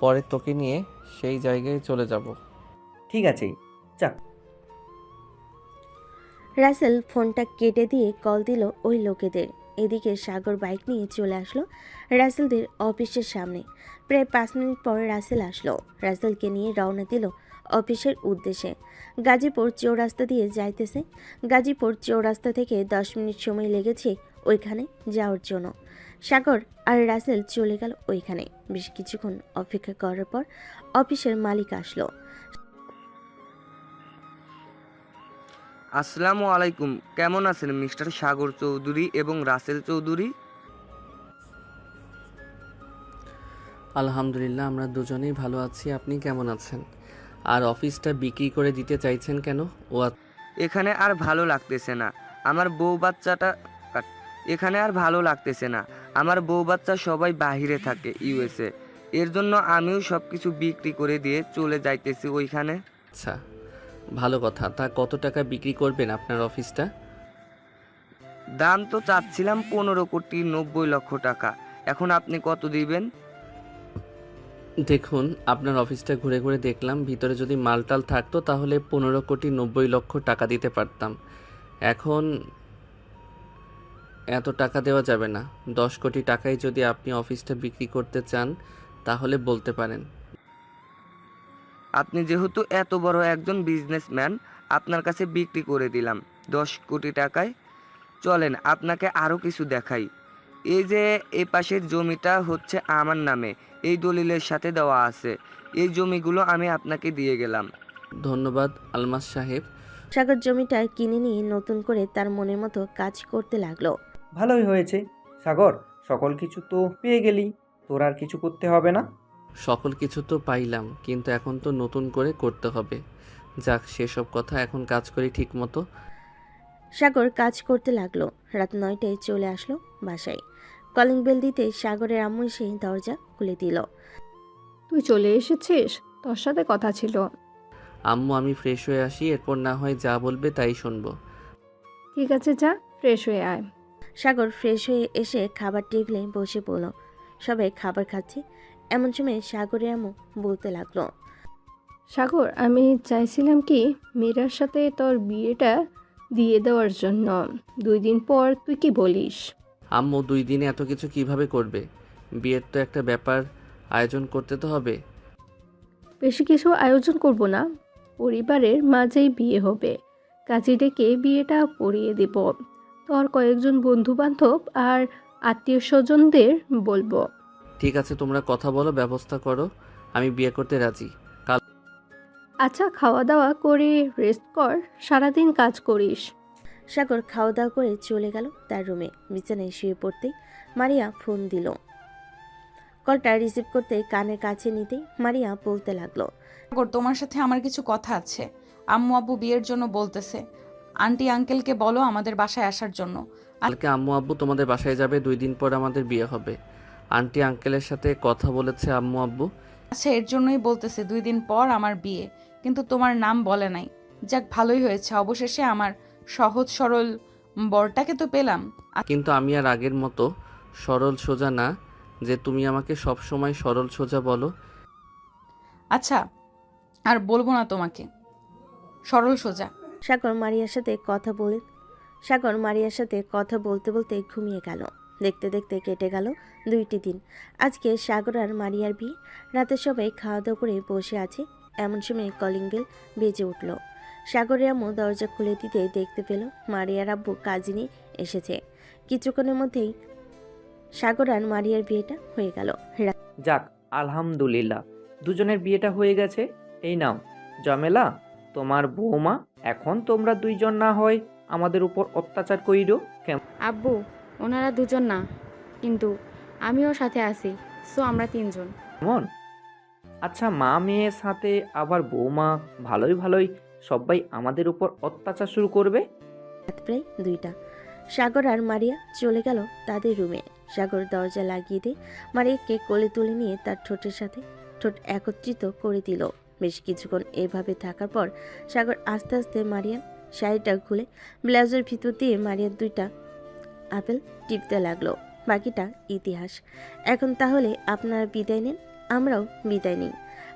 পরে তোকে নিয়ে সেই জায়গায় চলে যাব। ঠিক আছে, যাক। রাসেল ফোনটা কেটে দিয়ে কল দিল ওই লোকেদের। এদিকে সাগর বাইক নিয়ে চলে আসলো রাসেলদের অফিসের সামনে। প্রায় 5 মিনিট পর রাসেল আসলো। রাসেলকে নিয়ে রওনা দিল অফিসের উদ্দেশ্যে। গাজীপুর চৌরাস্তা দিয়ে যাইতেছে। গাজীপুর চৌরাস্তা থেকে 10 মিনিট সময় লেগেছে ওইখানে যাওয়ার জন্য। সাগর আর রাসেল চলে গেল ওইখানে। বেশ কিছুক্ষণ অপেক্ষা করার পর অফিসের মালিক আসলো। আসসালামু আলাইকুম, কেমন আছেন মিস্টার সাগর চৌধুরী এবং রাসেল চৌধুরী? আলহামদুলিল্লাহ, আমরা দুজনেই ভালো আছি। আপনি কেমন আছেন? আর অফিসটা বিক্রি করে দিতে চাইছেন কেন? এখানে আর ভালো লাগতেছে না, আমার বউ বাচ্চাটা এখানে আর ভালো লাগতেছে না। আমার বউ বাচ্চা সবাই বাহিরে থাকে, ইউএসএ। এর জন্য আমিও সব কিছু বিক্রি করে দিয়ে চলে যাইতেছি ওইখানে। আচ্ছা, ভালো কথা। তা কত টাকা বিক্রি করবেন আপনার অফিসটা? দাম তো চাচ্ছিলাম 15,90,00,000 টাকা। এখন আপনি কত দিবেন? দেখুন, আপনার অফিসটা ঘুরে ঘুরে দেখলাম, ভিতরে যদি মালটাল থাকতো তাহলে 15,90,00,000 টাকা দিতে পারতাম। এখন এত টাকা দেওয়া যাবে না। 10 কোটি টাকায় যদি আপনি অফিসটা বিক্রি করতে চান তাহলে বলতে পারেন। আপনি যেহেতু এত বড় একজন বিজনেসম্যান, আপনার কাছে বিক্রি করে দিলাম 10 কোটি টাকায়। চলেন আপনাকে আরও কিছু দেখাই। এই যে এই পাশের জমিটা হচ্ছে আমার নামে, এই দলিলের সাথে দেওয়া আছে। এই জমিগুলো আমি আপনাকে দিয়ে গেলাম। ধন্যবাদ আলমাস সাহেব। সাগর জমিটা কিনে নিয়ে নতুন করে তার মনের মতো কাজ করতে লাগলো। ভালোই হয়েছে সাগর, সকল কিছু তো পেয়ে গেলি, তোর আর কিছু করতে হবে না। সকল কিছু তো পাইলাম, কিন্তু এখন তো নতুন করে করতে হবে। যাক, সেসব কথা, এখন কাজ করি ঠিক মতো। সাগর কাজ করতে লাগলো। রাত 9টায় চলে আসলো বাসায়। কলিং বেল দিতে সাগরের আম্মু এসে দরজা খুলে দিল। তুই চলে এসেছিস? তোর সাথে কথা ছিল। আম্মু, আমি ফ্রেশ হয়ে আসি, এরপর না হয় যা বলবে তাই শুনবো। ঠিক আছে, যা ফ্রেশ হয়ে আয়। সাগর ফ্রেশ হয়ে এসে খাবার টেবিলে বসে পড়ল। সবাই খাবার খাচ্ছে। এমন সময় সাগরের আম্মু বলতে লাগলো, সাগর, আমি চাইছিলাম কি মীরার সাথে তোর বিয়েটা দিয়ে দেওয়ার জন্য। 2 দিন পর তুই কি বলিস? আম্মু, 2 দিনে এত কিছু কিভাবে করবে? বিয়ের তো একটা ব্যাপার, আয়োজন করতে তো হবে। বেশি কিছু আয়োজন করব না, পরিবারের মাঝেই বিয়ে হবে। কাজী ডেকে বিয়েটা পড়িয়ে দেব। তোর কয়েকজন বন্ধু বান্ধব আর আত্মীয় স্বজনদের বলবো। ঠিক আছে, তোমরা কথা বলো, ব্যবস্থা করো, আমি বিয়ে করতে রাজি। কাল আচ্ছা, খাওয়া দাওয়া করে রেস্ট কর, সারাদিন কাজ করিস। সাগর খাওয়া দাওয়া করে চলে গেল তার রুমে। বিছানায় শুয়ে পড়তেই মারিয়া ফোন দিল। কলটা রিসিভ করতে কানের কাছে নিতেই মারিয়া বলতে লাগলো, সাগর, তোমার সাথে আমার কিছু কথা আছে। আম্মু আব্বু বিয়ের জন্য বলতেছে। আন্টি আঙ্কেলকে বলো আমাদের বাসায় আসার জন্য। কালকে আম্মু আব্বু তোমাদের বাসায় যাবে, 2 দিন পর আমাদের বিয়ে হবে। আন্টি আঙ্কেলের সাথে কথা বলেছে আম্মু আব্বু। আচ্ছা, এর জন্যই বলতেছে 2 দিন পর আমার বিয়ে, কিন্তু তোমার নাম বলে নাই। যাক, ভালোই হয়েছে, অবশেষে আমার সহজ সরল বরটাকে তো পেলাম। কিন্তু আমি আর আগের মতো সরল সোজা না যে তুমি আমাকে সব সময় সরল সোজা বলো। আচ্ছা, আর বলবো না তোমাকে সরল সোজা। সাগর মারিয়ার সাথে কথা বলতে বলতে ঘুমিয়ে গেল। দেখতে দেখতে কেটে গেল 2টি দিন। আজকে সাগর আর মারিয়ার বিয়ে। রাতে সবাই খাওয়া দাওয়া করে বসে আছে। এমন সময় কলিং বেল বেজে উঠল। সাগরের আম্মু দরজা খুলে দিতে দেখতে পেল মারিয়ার আব্বু কাজী নিয়ে এসেছে। কিছুক্ষণের মধ্যেই সাগর আর মারিয়ার বিয়েটা হয়ে গেল। যাক, আলহামদুলিল্লাহ, দুজনের বিয়েটা হয়ে গেছে। এই নাও জামেলা, তোমার বৌমা। এখন তোমরা 2 জন না হয় আমাদের উপর অত্যাচার কইরো কেমন? আব্বু, ওনারা 2 জন না, কিন্তু আমিও সাথে আছি, সো আমরা 3 জন। কেমন? আচ্ছা, মা মেয়ের সাথে আবার বৌমা, ভালোই ভালোই সবাই আমাদের উপর অত্যাচার শুরু করবে। রাত প্রায় 2টা। সাগর আর মারিয়া চলে গেল তাদের রুমে। সাগর দরজা লাগিয়ে দিয়ে মারিয়াকে কোলে তুলে নিয়ে তার ঠোঁটের সাথে ঠোঁট একত্রিত করে দিল। বেশ কিছুক্ষণ এভাবে থাকার পর সাগর আস্তে আস্তে মারিয়ার শাড়িটা খুলে ব্লাউজের ভিতর দিয়ে মারিয়ার 2টা আপেল টিপতে লাগলো। বাকিটা ইতিহাস। এখন তাহলে আপনারা বিদায় নিন, আমরাও বিদায় নিই।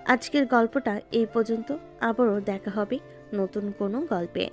আজকের গল্পটা এই পর্যন্ত। আবারও দেখা হবে নতুন কোনো গল্পে।